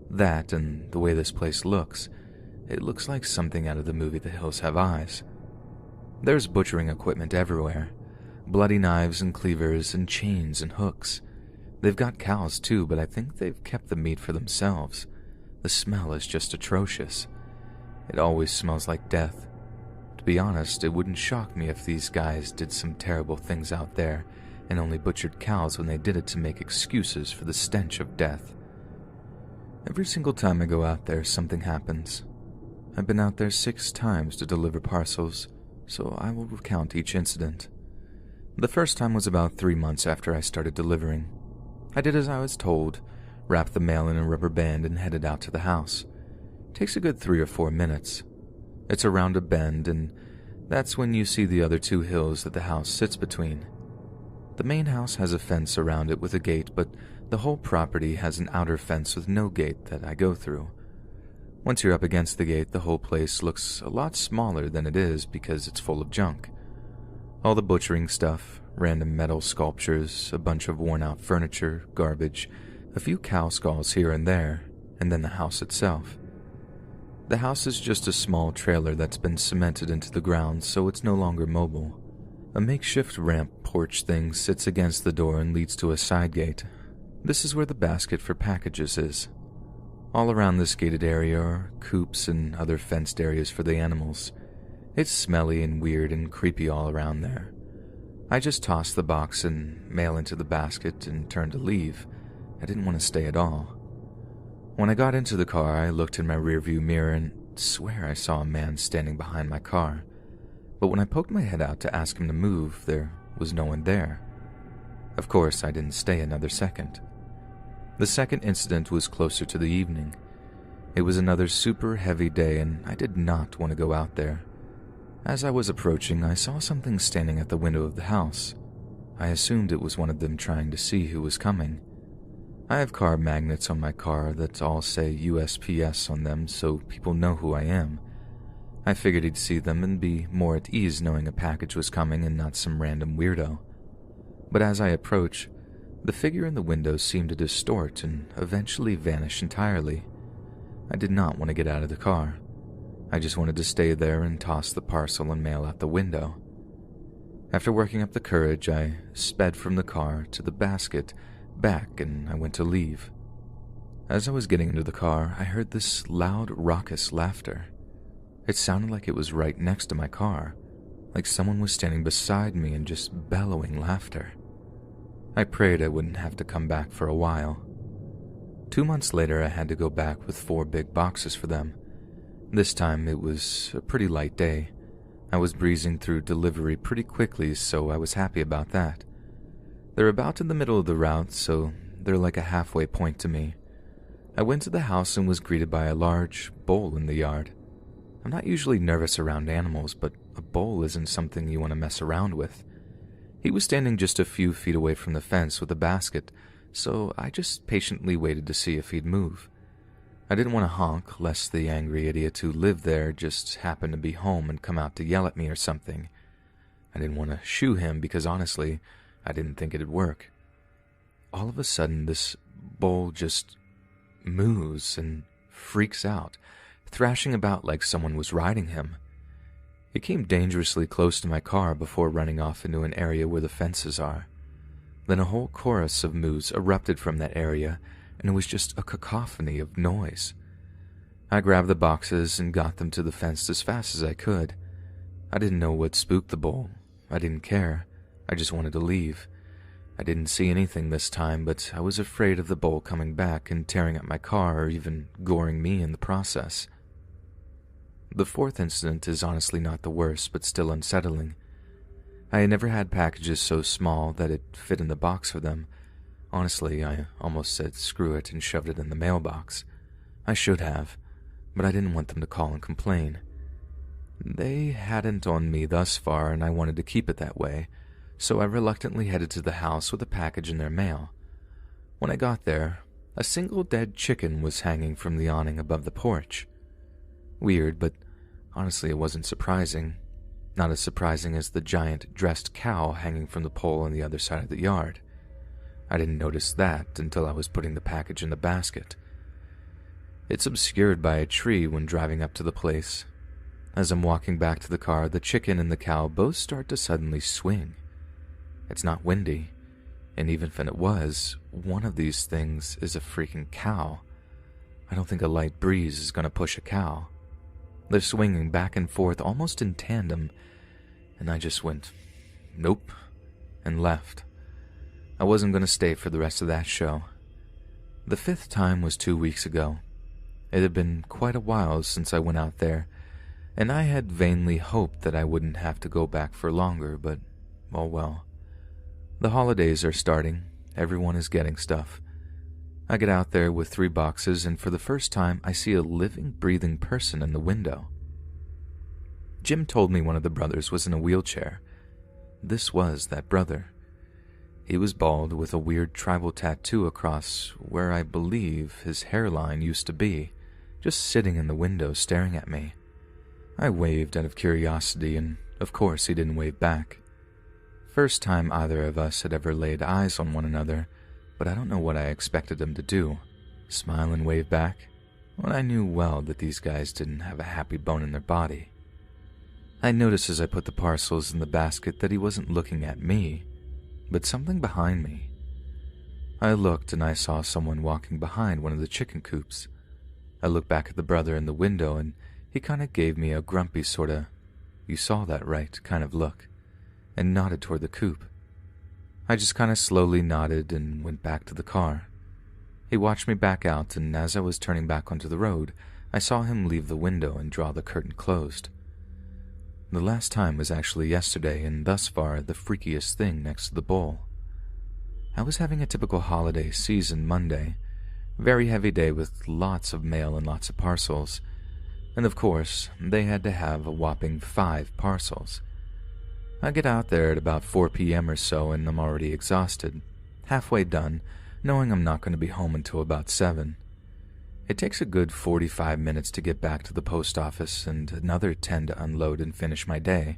That, and the way this place looks, it looks like something out of the movie The Hills Have Eyes. There's butchering equipment everywhere. Bloody knives and cleavers and chains and hooks. They've got cows too, but I think they've kept the meat for themselves. The smell is just atrocious. It always smells like death. To be honest, it wouldn't shock me if these guys did some terrible things out there and only butchered cows when they did it to make excuses for the stench of death. Every single time I go out there, something happens. I've been out there 6 times to deliver parcels, so I will recount each incident. The first time was about 3 months after I started delivering. I did as I was told, wrapped the mail in a rubber band and headed out to the house. Takes a good 3 or 4 minutes. It's around a bend, and that's when you see the other 2 hills that the house sits between. The main house has a fence around it with a gate, but the whole property has an outer fence with no gate that I go through. Once you're up against the gate, the whole place looks a lot smaller than it is because it's full of junk. All the butchering stuff, random metal sculptures, a bunch of worn-out furniture, garbage, a few cow skulls here and there, and then the house itself. The house is just a small trailer that's been cemented into the ground, so it's no longer mobile. A makeshift ramp porch thing sits against the door and leads to a side gate. This is where the basket for packages is. All around this gated area are coops and other fenced areas for the animals. It's smelly and weird and creepy all around there. I just tossed the box and mail into the basket and turned to leave. I didn't want to stay at all. When I got into the car, I looked in my rearview mirror and swear I saw a man standing behind my car. But when I poked my head out to ask him to move, there was no one there. Of course, I didn't stay another second. The second incident was closer to the evening. It was another super heavy day and I did not want to go out there. As I was approaching, I saw something standing at the window of the house. I assumed it was one of them trying to see who was coming. I have car magnets on my car that all say USPS on them so people know who I am. I figured he'd see them and be more at ease knowing a package was coming and not some random weirdo. But as I approach, the figure in the window seemed to distort and eventually vanish entirely. I did not want to get out of the car. I just wanted to stay there and toss the parcel and mail out the window. After working up the courage, I sped from the car to the basket, back, and I went to leave. As I was getting into the car, I heard this loud, raucous laughter. It sounded like it was right next to my car, like someone was standing beside me and just bellowing laughter. I prayed I wouldn't have to come back for a while. 2 months later, I had to go back with 4 big boxes for them. This time, it was a pretty light day. I was breezing through delivery pretty quickly, so I was happy about that. They're about in the middle of the route, so they're like a halfway point to me. I went to the house and was greeted by a large bull in the yard. I'm not usually nervous around animals, but a bull isn't something you want to mess around with. He was standing just a few feet away from the fence with a basket, so I just patiently waited to see if he'd move. I didn't want to honk, lest the angry idiot who lived there just happened to be home and come out to yell at me or something. I didn't want to shoo him because honestly, I didn't think it'd work. All of a sudden, this bull just moves and freaks out, thrashing about like someone was riding him. He came dangerously close to my car before running off into an area where the fences are. Then a whole chorus of moos erupted from that area, and it was just a cacophony of noise. I grabbed the boxes and got them to the fence as fast as I could. I didn't know what spooked the bull. I didn't care. I just wanted to leave. I didn't see anything this time, but I was afraid of the bull coming back and tearing at my car or even goring me in the process. The 4th incident is honestly not the worst, but still unsettling. I had never had packages so small that it fit in the box for them. Honestly, I almost said screw it and shoved it in the mailbox. I should have, but I didn't want them to call and complain. They hadn't on me thus far, and I wanted to keep it that way, so I reluctantly headed to the house with a package in their mail. When I got there, a single dead chicken was hanging from the awning above the porch. Weird, but honestly it wasn't surprising. Not as surprising as the giant dressed cow hanging from the pole on the other side of the yard. I didn't notice that until I was putting the package in the basket. It's obscured by a tree when driving up to the place. As I'm walking back to the car, the chicken and the cow both start to suddenly swing. It's not windy, and even if it was, one of these things is a freaking cow. I don't think a light breeze is going to push a cow. They're swinging back and forth almost in tandem, and I just went, nope, and left. I wasn't going to stay for the rest of that show. The 5th time was 2 weeks ago. It had been quite a while since I went out there, and I had vainly hoped that I wouldn't have to go back for longer, but, oh well. The holidays are starting. Everyone is getting stuff. I get out there with 3 boxes, and for the first time, I see a living, breathing person in the window. Jim told me one of the brothers was in a wheelchair. This was that brother. He was bald with a weird tribal tattoo across where I believe his hairline used to be, just sitting in the window staring at me. I waved out of curiosity, and of course he didn't wave back. First time either of us had ever laid eyes on one another, but I don't know what I expected him to do. Smile and wave back? Well, I knew well that these guys didn't have a happy bone in their body. I noticed as I put the parcels in the basket that he wasn't looking at me, but something behind me. I looked and I saw someone walking behind one of the chicken coops. I looked back at the brother in the window and he kind of gave me a grumpy sort of, "You saw that, right?" kind of look, and nodded toward the coop. I just kind of slowly nodded and went back to the car. He watched me back out, and as I was turning back onto the road, I saw him leave the window and draw the curtain closed. The last time was actually yesterday, and thus far the freakiest thing next to the bowl. I was having a typical holiday season Monday, very heavy day with lots of mail and lots of parcels, and of course, they had to have a whopping 5 parcels. I get out there at about 4 p.m. or so, and I'm already exhausted. Halfway done, knowing I'm not going to be home until about 7. It takes a good 45 minutes to get back to the post office and another 10 to unload and finish my day.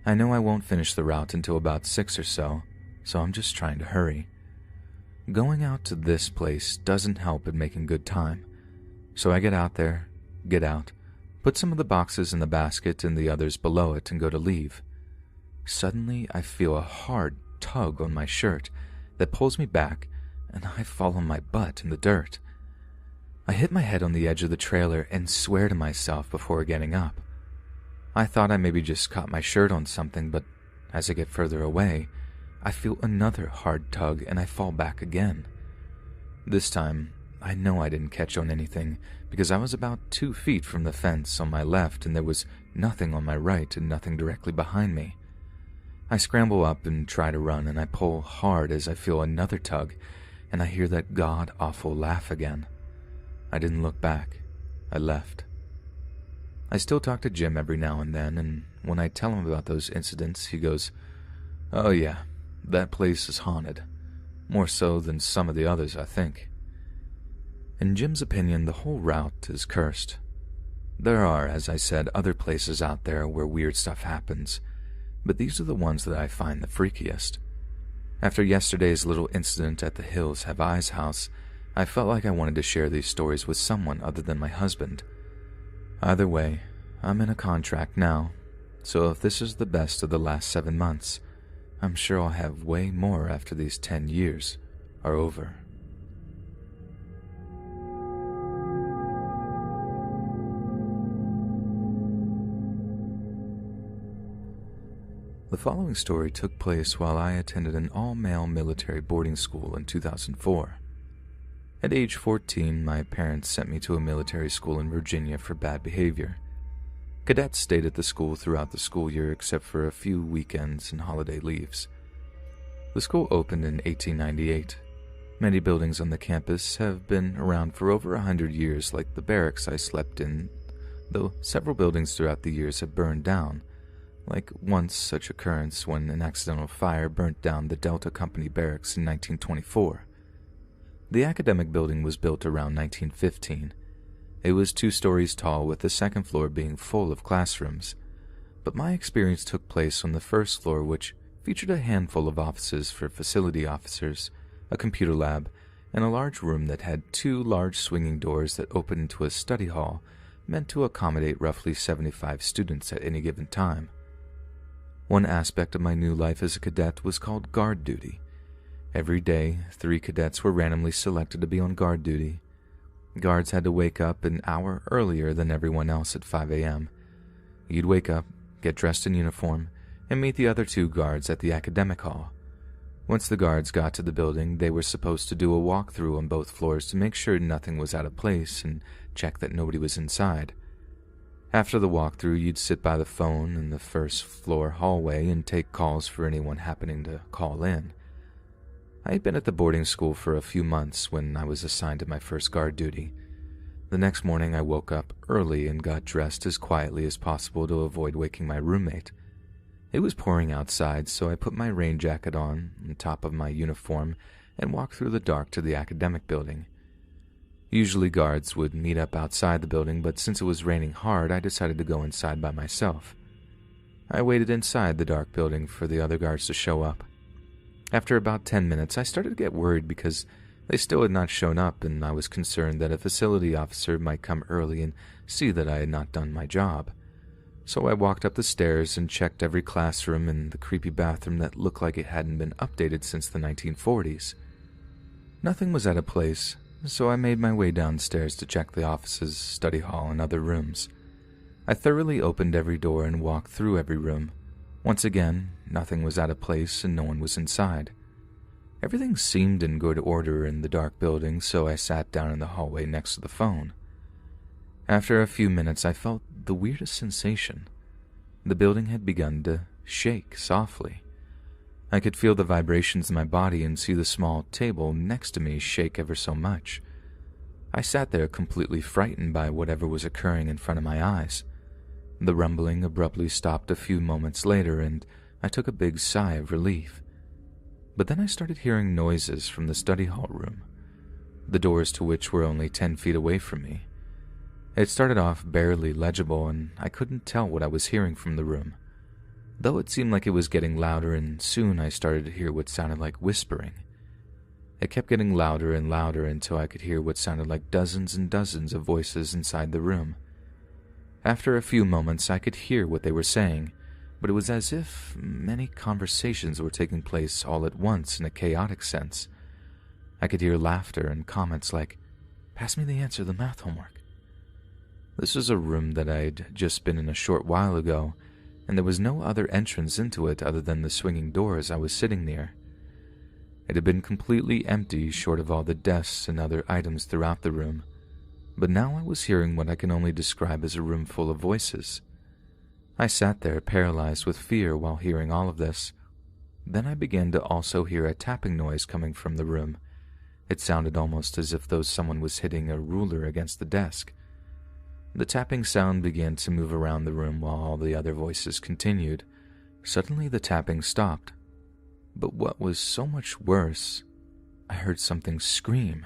I know I won't finish the route until about 6 or so I'm just trying to hurry. Going out to this place doesn't help in making good time, so I get out, put some of the boxes in the basket and the others below it and go to leave. Suddenly, I feel a hard tug on my shirt that pulls me back, and I fall on my butt in the dirt. I hit my head on the edge of the trailer and swear to myself before getting up. I thought I maybe just caught my shirt on something, but as I get further away, I feel another hard tug and I fall back again. This time, I know I didn't catch on anything because I was about 2 feet from the fence on my left and there was nothing on my right and nothing directly behind me. I scramble up and try to run, and I pull hard as I feel another tug and I hear that god-awful laugh again. I didn't look back. I left. I still talk to Jim every now and then, and when I tell him about those incidents, he goes, "Oh yeah, that place is haunted. More so than some of the others, I think." In Jim's opinion, the whole route is cursed. There are, as I said, other places out there where weird stuff happens, but these are the ones that I find the freakiest. After yesterday's little incident at the Hills Have Eyes house, I felt like I wanted to share these stories with someone other than my husband. Either way, I'm in a contract now, so if this is the best of the last 7 months, I'm sure I'll have way more after these 10 years are over. The following story took place while I attended an all-male military boarding school in 2004. At age 14, my parents sent me to a military school in Virginia for bad behavior. Cadets stayed at the school throughout the school year except for a few weekends and holiday leaves. The school opened in 1898. Many buildings on the campus have been around for over 100 years, like the barracks I slept in, though several buildings throughout the years have burned down, like once such occurrence when an accidental fire burnt down the Delta Company barracks in 1924. The academic building was built around 1915. It was 2 stories tall, with the second floor being full of classrooms. But my experience took place on the first floor, which featured a handful of offices for facility officers, a computer lab, and a large room that had 2 large swinging doors that opened into a study hall meant to accommodate roughly 75 students at any given time. One aspect of my new life as a cadet was called guard duty. Every day, 3 cadets were randomly selected to be on guard duty. Guards had to wake up an hour earlier than everyone else at 5 a.m. You'd wake up, get dressed in uniform, and meet the other 2 guards at the academic hall. Once the guards got to the building, they were supposed to do a walkthrough on both floors to make sure nothing was out of place and check that nobody was inside. After the walkthrough, you'd sit by the phone in the first floor hallway and take calls for anyone happening to call in. I had been at the boarding school for a few months when I was assigned to my first guard duty. The next morning I woke up early and got dressed as quietly as possible to avoid waking my roommate. It was pouring outside, so I put my rain jacket on top of my uniform and walked through the dark to the academic building. Usually guards would meet up outside the building, but since it was raining hard, I decided to go inside by myself. I waited inside the dark building for the other guards to show up. After about 10 minutes, I started to get worried because they still had not shown up, and I was concerned that a facility officer might come early and see that I had not done my job. So I walked up the stairs and checked every classroom and the creepy bathroom that looked like it hadn't been updated since the 1940s. Nothing was out of place, so I made my way downstairs to check the offices, study hall, and other rooms. I thoroughly opened every door and walked through every room. Once again, nothing was out of place and no one was inside. Everything seemed in good order in the dark building, so I sat down in the hallway next to the phone. After a few minutes, I felt the weirdest sensation. The building had begun to shake softly. I could feel the vibrations in my body and see the small table next to me shake ever so much. I sat there completely frightened by whatever was occurring in front of my eyes. The rumbling abruptly stopped a few moments later, and I took a big sigh of relief. But then I started hearing noises from the study hall room, the doors to which were only 10 feet away from me. It started off barely legible, and I couldn't tell what I was hearing from the room, though it seemed like it was getting louder, and soon I started to hear what sounded like whispering. It kept getting louder and louder until I could hear what sounded like dozens and dozens of voices inside the room. After a few moments, I could hear what they were saying, but it was as if many conversations were taking place all at once in a chaotic sense. I could hear laughter and comments like, "Pass me the answer to the math homework." This was a room that I'd just been in a short while ago, and there was no other entrance into it other than the swinging doors I was sitting near. It had been completely empty short of all the desks and other items throughout the room, but now I was hearing what I can only describe as a room full of voices. I sat there paralyzed with fear while hearing all of this. Then I began to also hear a tapping noise coming from the room. It sounded almost as if though someone was hitting a ruler against the desk. The tapping sound began to move around the room while all the other voices continued. Suddenly the tapping stopped. But what was so much worse, I heard something scream,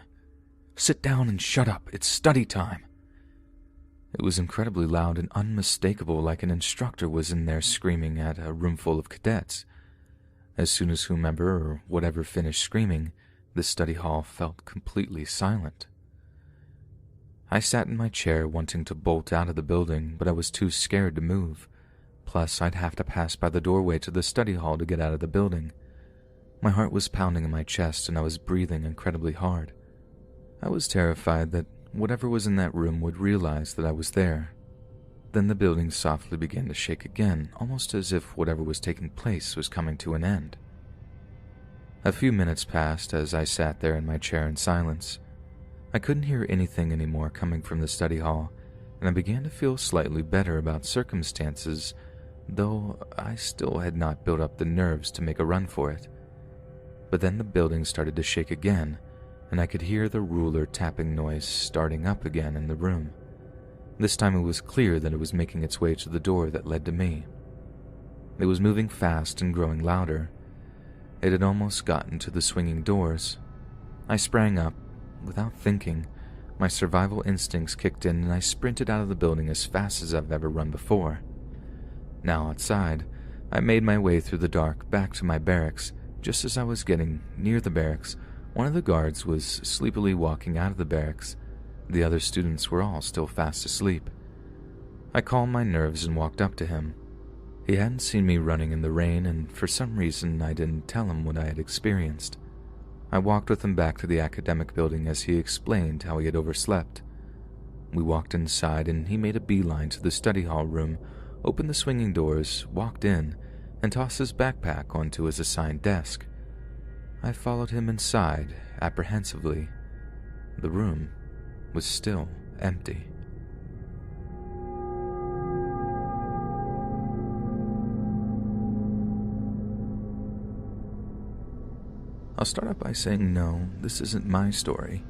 "Sit down and shut up, it's study time." It was incredibly loud and unmistakable, like an instructor was in there screaming at a room full of cadets. As soon as whomever or whatever finished screaming, the study hall felt completely silent. I sat in my chair wanting to bolt out of the building, but I was too scared to move. Plus, I'd have to pass by the doorway to the study hall to get out of the building. My heart was pounding in my chest and I was breathing incredibly hard. I was terrified that whatever was in that room would realize that I was there. Then the building softly began to shake again, almost as if whatever was taking place was coming to an end. A few minutes passed as I sat there in my chair in silence. I couldn't hear anything anymore coming from the study hall, and I began to feel slightly better about circumstances, though I still had not built up the nerves to make a run for it. But then the building started to shake again, and I could hear the ruler tapping noise starting up again in the room. This time it was clear that it was making its way to the door that led to me. It was moving fast and growing louder. It had almost gotten to the swinging doors. I sprang up. Without thinking, my survival instincts kicked in and I sprinted out of the building as fast as I've ever run before. Now outside, I made my way through the dark back to my barracks. Just as I was getting near the barracks, one of the guards was sleepily walking out of the barracks. The other students were all still fast asleep. I calmed my nerves and walked up to him. He hadn't seen me running in the rain, and for some reason I didn't tell him what I had experienced. I walked with him back to the academic building as he explained how he had overslept. We walked inside and he made a beeline to the study hall room, opened the swinging doors, walked in, and tossed his backpack onto his assigned desk. I followed him inside, apprehensively. The room was still empty. I'll start off by saying no, this isn't my story,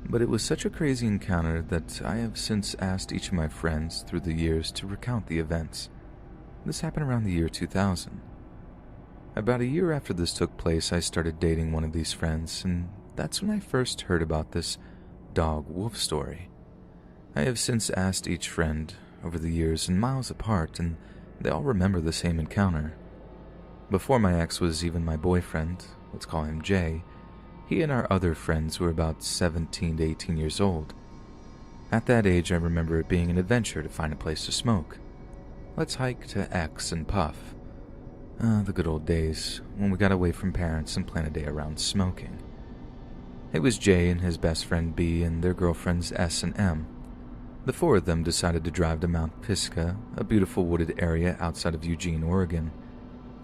but it was such a crazy encounter that I have since asked each of my friends through the years to recount the events. This happened around the year 2000. About a year after this took place, I started dating one of these friends, and that's when I first heard about this dog-wolf story. I have since asked each friend over the years and miles apart, and they all remember the same encounter. Before my ex was even my boyfriend, let's call him Jay, he and our other friends were about 17 to 18 years old. At that age, I remember it being an adventure to find a place to smoke. Let's hike to X and puff. The good old days, when we got away from parents and planned a day around smoking. It was Jay and his best friend B and their girlfriends S and M. The four of them decided to drive to Mount Pisgah, a beautiful wooded area outside of Eugene, Oregon.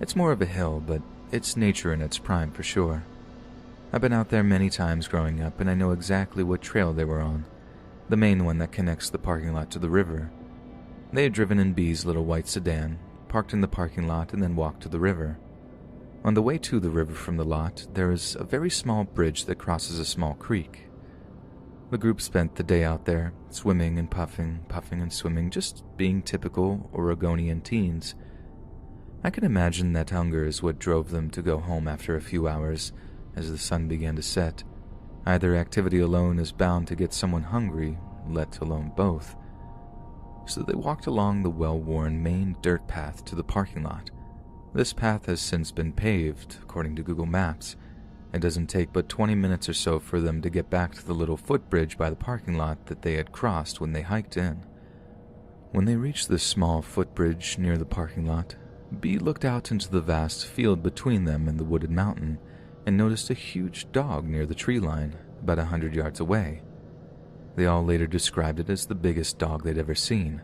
It's more of a hill, but it's nature in its prime for sure. I've been out there many times growing up, and I know exactly what trail they were on, the main one that connects the parking lot to the river. They had driven in B's little white sedan, parked in the parking lot, and then walked to the river. On the way to the river from the lot, there is a very small bridge that crosses a small creek. The group spent the day out there, swimming and puffing and swimming, just being typical Oregonian teens. I can imagine that hunger is what drove them to go home after a few hours as the sun began to set. Either activity alone is bound to get someone hungry, let alone both. So they walked along the well-worn main dirt path to the parking lot. This path has since been paved, according to Google Maps. It doesn't take but 20 minutes or so for them to get back to the little footbridge by the parking lot that they had crossed when they hiked in. When they reached this small footbridge near the parking lot, B looked out into the vast field between them and the wooded mountain and noticed a huge dog near the tree line, about 100 yards away. They all later described it as the biggest dog they'd ever seen.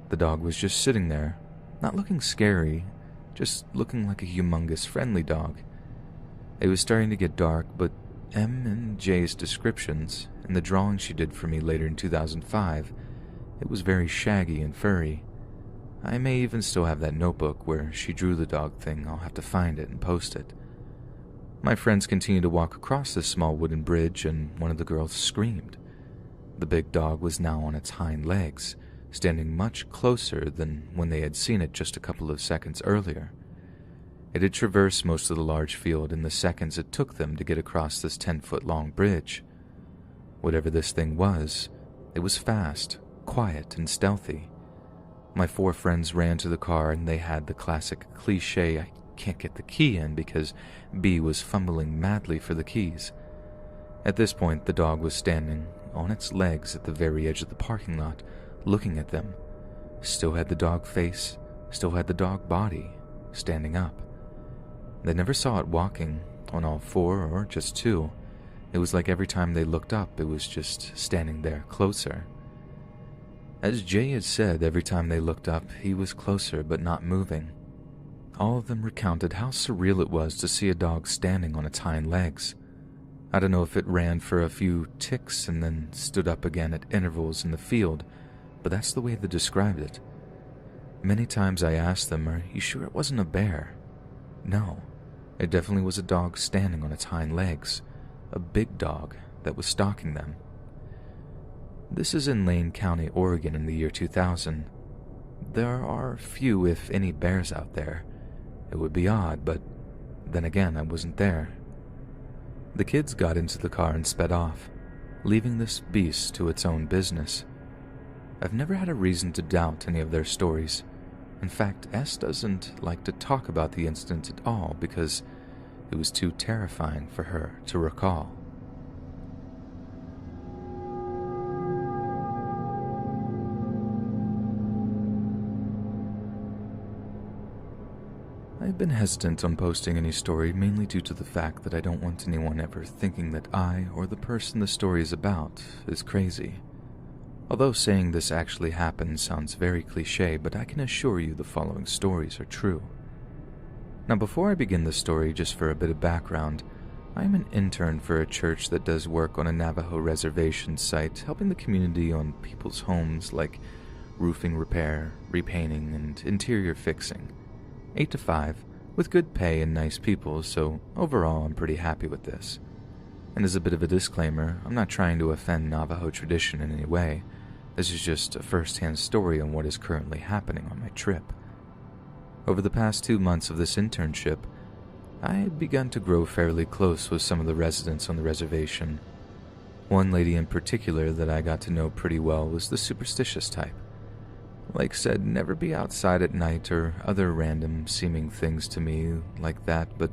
The dog was just sitting there, not looking scary, just looking like a humongous friendly dog. It was starting to get dark, but M and J's descriptions and the drawing she did for me later in 2005, it was very shaggy and furry. I may even still have that notebook where she drew the dog thing. I'll have to find it and post it. My friends continued to walk across this small wooden bridge, and one of the girls screamed. The big dog was now on its hind legs, standing much closer than when they had seen it just a couple of seconds earlier. It had traversed most of the large field in the seconds it took them to get across this 10-foot-long bridge. Whatever this thing was, it was fast, quiet, and stealthy. My 4 friends ran to the car, and they had the classic cliche, I can't get the key in because B was fumbling madly for the keys. At this point, the dog was standing on its legs at the very edge of the parking lot, looking at them. Still had the dog face, still had the dog body, standing up. They never saw it walking on all 4 or just 2. It was like every time they looked up, it was just standing there closer. As Jay had said, every time they looked up, he was closer but not moving. All of them recounted how surreal it was to see a dog standing on its hind legs. I don't know if it ran for a few ticks and then stood up again at intervals in the field, but that's the way they described it. Many times I asked them, "Are you sure it wasn't a bear?" No, it definitely was a dog standing on its hind legs, a big dog that was stalking them. This is in Lane County, Oregon in the year 2000. There are few, if any, bears out there. It would be odd, but then again, I wasn't there. The kids got into the car and sped off, leaving this beast to its own business. I've never had a reason to doubt any of their stories. In fact, S doesn't like to talk about the incident at all because it was too terrifying for her to recall. I've been hesitant on posting any story mainly due to the fact that I don't want anyone ever thinking that I or the person the story is about is crazy. Although saying this actually happened sounds very cliche, but I can assure you the following stories are true. Now, before I begin the story, just for a bit of background, I am an intern for a church that does work on a Navajo reservation site, helping the community on people's homes like roofing repair, repainting, and interior fixing. 8 to 5, with good pay and nice people, so overall I'm pretty happy with this. And as a bit of a disclaimer, I'm not trying to offend Navajo tradition in any way. This is just a first-hand story on what is currently happening on my trip. Over the past 2 months of this internship, I had begun to grow fairly close with some of the residents on the reservation. One lady in particular that I got to know pretty well was the superstitious type. Like said, never be outside at night or other random seeming things to me like that, but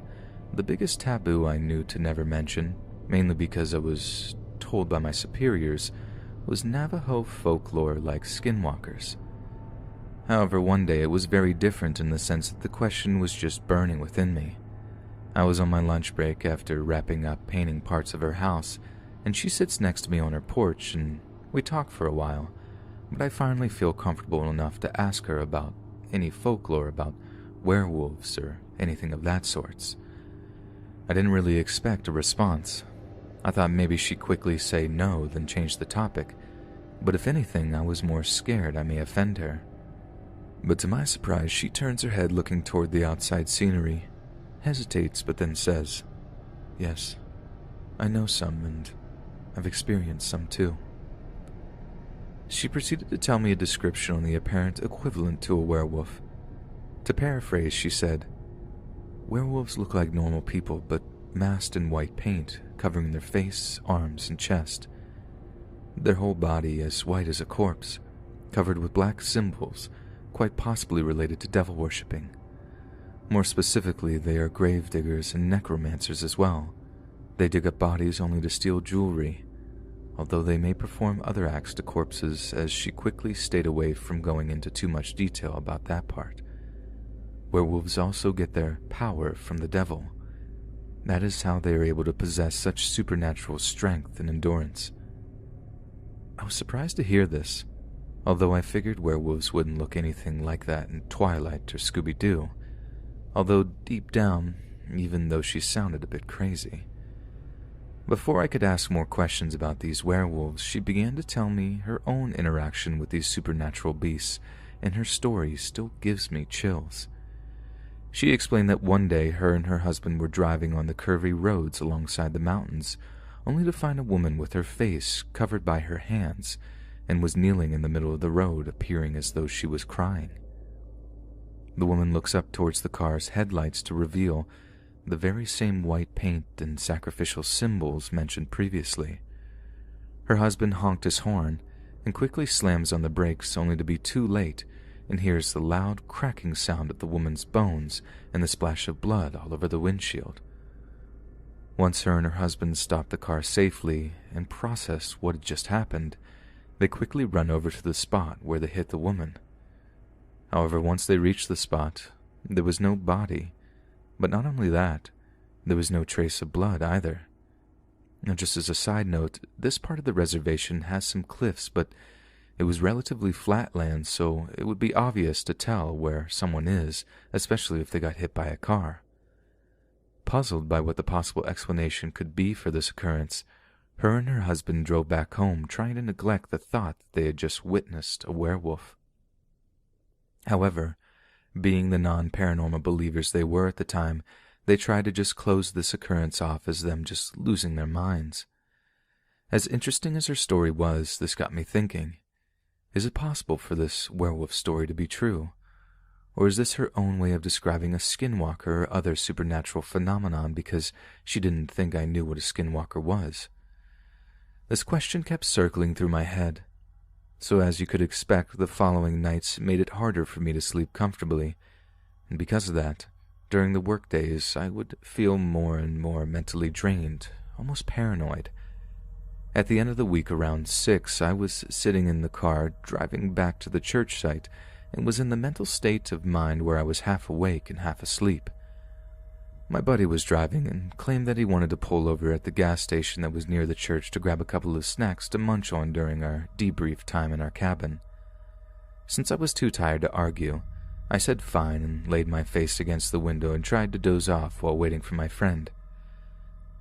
the biggest taboo I knew to never mention, mainly because I was told by my superiors, was Navajo folklore like skinwalkers. However, one day it was very different in the sense that the question was just burning within me. I was on my lunch break after wrapping up painting parts of her house, and she sits next to me on her porch, and we talk for a while. But I finally feel comfortable enough to ask her about any folklore about werewolves or anything of that sorts. I didn't really expect a response. I thought maybe she'd quickly say no, then change the topic, but if anything, I was more scared I may offend her. But to my surprise, she turns her head looking toward the outside scenery, hesitates, but then says, "Yes, I know some, and I've experienced some too." She proceeded to tell me a description on the apparent equivalent to a werewolf. To paraphrase, she said, "Werewolves look like normal people, but masked in white paint, covering their face, arms, and chest. Their whole body as white as a corpse, covered with black symbols, quite possibly related to devil worshipping. More specifically, they are grave diggers and necromancers as well. They dig up bodies only to steal jewelry, although they may perform other acts to corpses," as she quickly stayed away from going into too much detail about that part. Werewolves also get their power from the devil. That is how they are able to possess such supernatural strength and endurance. I was surprised to hear this, although I figured werewolves wouldn't look anything like that in Twilight or Scooby-Doo, although deep down, even though she sounded a bit crazy. Before I could ask more questions about these werewolves, she began to tell me her own interaction with these supernatural beasts, and her story still gives me chills. She explained that one day her and her husband were driving on the curvy roads alongside the mountains, only to find a woman with her face covered by her hands and was kneeling in the middle of the road, appearing as though she was crying. The woman looks up towards the car's headlights to reveal the very same white paint and sacrificial symbols mentioned previously. Her husband honked his horn and quickly slams on the brakes, only to be too late and hears the loud cracking sound of the woman's bones and the splash of blood all over the windshield. Once her and her husband stop the car safely and process what had just happened, they quickly run over to the spot where they hit the woman. However, once they reached the spot, there was no body, but not only that, there was no trace of blood either. Now, just as a side note, this part of the reservation has some cliffs, but it was relatively flat land, so it would be obvious to tell where someone is, especially if they got hit by a car. Puzzled by what the possible explanation could be for this occurrence, her and her husband drove back home, trying to neglect the thought that they had just witnessed a werewolf. However, being the non-paranormal believers they were at the time, they tried to just close this occurrence off as them just losing their minds. As interesting as her story was, this got me thinking, is it possible for this werewolf story to be true? Or is this her own way of describing a skinwalker or other supernatural phenomenon because she didn't think I knew what a skinwalker was? This question kept circling through my head. So as you could expect, the following nights made it harder for me to sleep comfortably, and because of that, during the workdays I would feel more and more mentally drained, almost paranoid. At the end of the week around 6, I was sitting in the car driving back to the church site and was in the mental state of mind where I was half awake and half asleep. My buddy was driving and claimed that he wanted to pull over at the gas station that was near the church to grab a couple of snacks to munch on during our debrief time in our cabin. Since I was too tired to argue, I said fine and laid my face against the window and tried to doze off while waiting for my friend.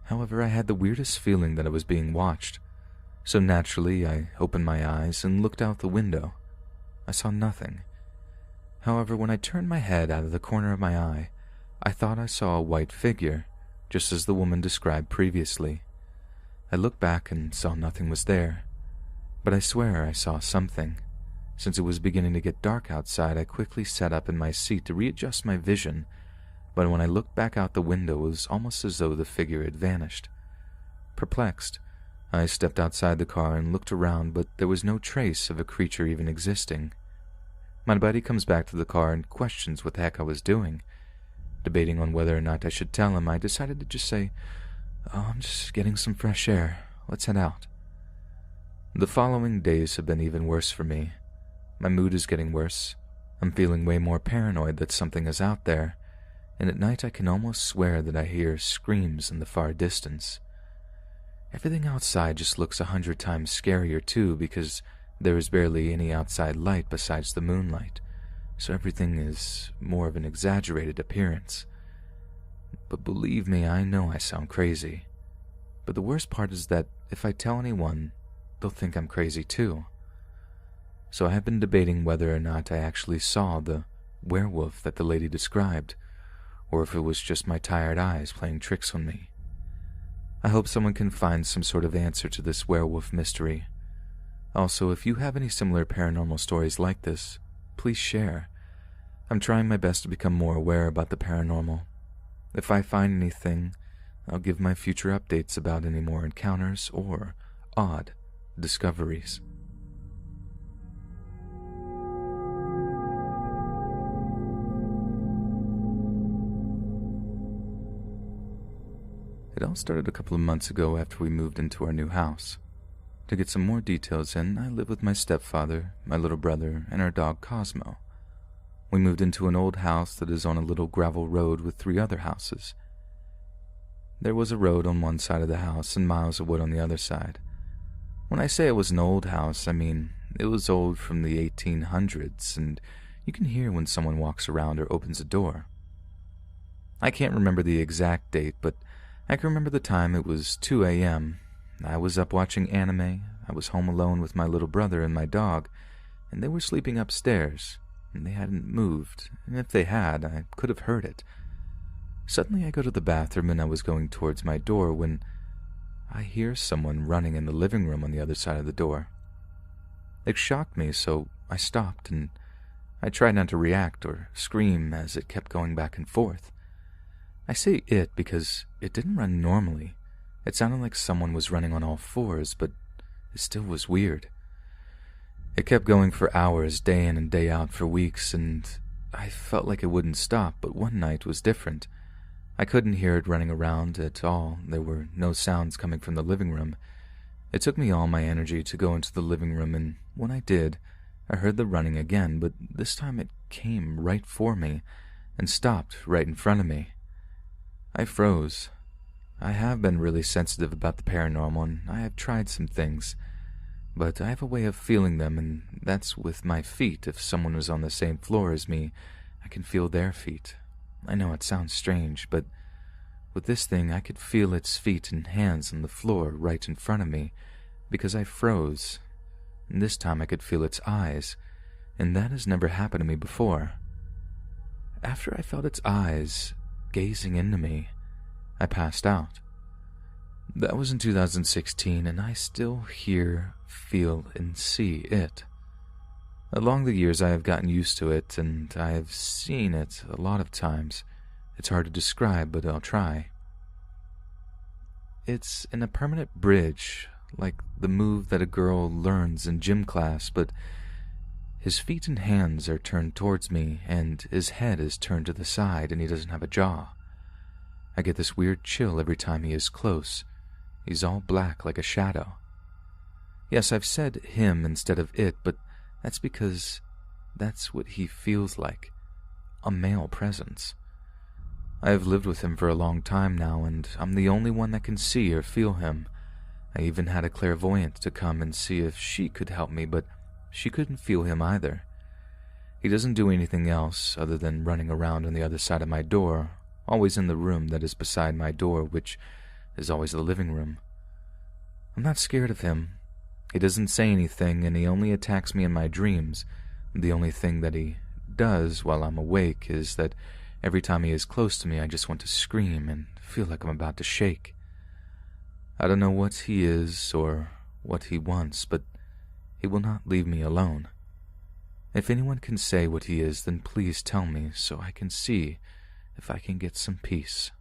However, I had the weirdest feeling that I was being watched, so naturally I opened my eyes and looked out the window. I saw nothing. However, when I turned my head out of the corner of my eye, I thought I saw a white figure, just as the woman described previously. I looked back and saw nothing was there, but I swear I saw something. Since it was beginning to get dark outside, I quickly sat up in my seat to readjust my vision, but when I looked back out the window, it was almost as though the figure had vanished. Perplexed, I stepped outside the car and looked around, but there was no trace of a creature even existing. My buddy comes back to the car and questions what the heck I was doing. Debating on whether or not I should tell him, I decided to just say, "Oh, I'm just getting some fresh air. Let's head out." The following days have been even worse for me. My mood is getting worse. I'm feeling way more paranoid that something is out there, and at night I can almost swear that I hear screams in the far distance. Everything outside just looks 100 times scarier too, because there is barely any outside light besides the moonlight, so everything is more of an exaggerated appearance. But believe me, I know I sound crazy. But the worst part is that if I tell anyone, they'll think I'm crazy too. So I have been debating whether or not I actually saw the werewolf that the lady described, or if it was just my tired eyes playing tricks on me. I hope someone can find some sort of answer to this werewolf mystery. Also, if you have any similar paranormal stories like this, please share. I'm trying my best to become more aware about the paranormal. If I find anything, I'll give my future updates about any more encounters or odd discoveries. It all started a couple of months ago after we moved into our new house. To get some more details in, I live with my stepfather, my little brother, and our dog Cosmo. We moved into an old house that is on a little gravel road with 3 other houses. There was a road on one side of the house and miles of wood on the other side. When I say it was an old house, I mean it was old from the 1800s, and you can hear when someone walks around or opens a door. I can't remember the exact date, but I can remember the time. It was 2 a.m. I was up watching anime. I was home alone with my little brother and my dog, and they were sleeping upstairs, and they hadn't moved, and if they had, I could have heard it. Suddenly I go to the bathroom and I was going towards my door when I hear someone running in the living room on the other side of the door. It shocked me, so I stopped, and I tried not to react or scream as it kept going back and forth. I say it because it didn't run normally. It sounded like someone was running on all 4s, but it still was weird. It kept going for hours, day in and day out for weeks, and I felt like it wouldn't stop, but one night was different. I couldn't hear it running around at all. There were no sounds coming from the living room. It took me all my energy to go into the living room, and when I did, I heard the running again, but this time it came right for me and stopped right in front of me. I froze. I have been really sensitive about the paranormal, and I have tried some things, but I have a way of feeling them, and that's with my feet. If someone was on the same floor as me, I can feel their feet. I know it sounds strange, but with this thing I could feel its feet and hands on the floor right in front of me because I froze, and this time I could feel its eyes, and that has never happened to me before. After I felt its eyes gazing into me, I passed out. That was in 2016, and I still hear, feel, and see it. Along the years I have gotten used to it, and I have seen it a lot of times. It's hard to describe, but I'll try. It's in a permanent bridge, like the move that a girl learns in gym class, but his feet and hands are turned towards me, and his head is turned to the side, and he doesn't have a jaw. I get this weird chill every time he is close. He's all black like a shadow. Yes, I've said him instead of it, but that's because that's what he feels like, a male presence. I have lived with him for a long time now, and I'm the only one that can see or feel him. I even had a clairvoyant to come and see if she could help me, but she couldn't feel him either. He doesn't do anything else other than running around on the other side of my door, always in the room that is beside my door, which is always the living room. I'm not scared of him. He doesn't say anything, and he only attacks me in my dreams. The only thing that he does while I'm awake is that every time he is close to me, I just want to scream and feel like I'm about to shake. I don't know what he is or what he wants, but he will not leave me alone. If anyone can say what he is, then please tell me so I can see if I can get some peace.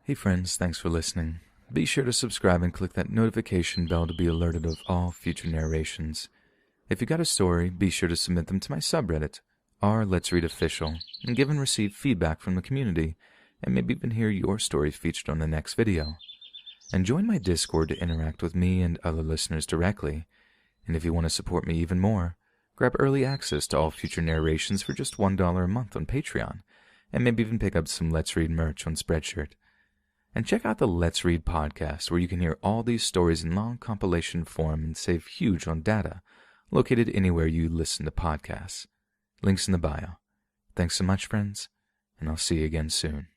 Hey friends, thanks for listening. Be sure to subscribe and click that notification bell to be alerted of all future narrations. If you got a story, be sure to submit them to my subreddit, r/Let's Read Official, and give and receive feedback from the community, and maybe even hear your story featured on the next video. And join my Discord to interact with me and other listeners directly. And if you want to support me even more, grab early access to all future narrations for just $1 a month on Patreon, and maybe even pick up some Let's Read merch on Spreadshirt. And check out the Let's Read podcast, where you can hear all these stories in long compilation form and save huge on data, located anywhere you listen to podcasts. Links in the bio. Thanks so much, friends, and I'll see you again soon.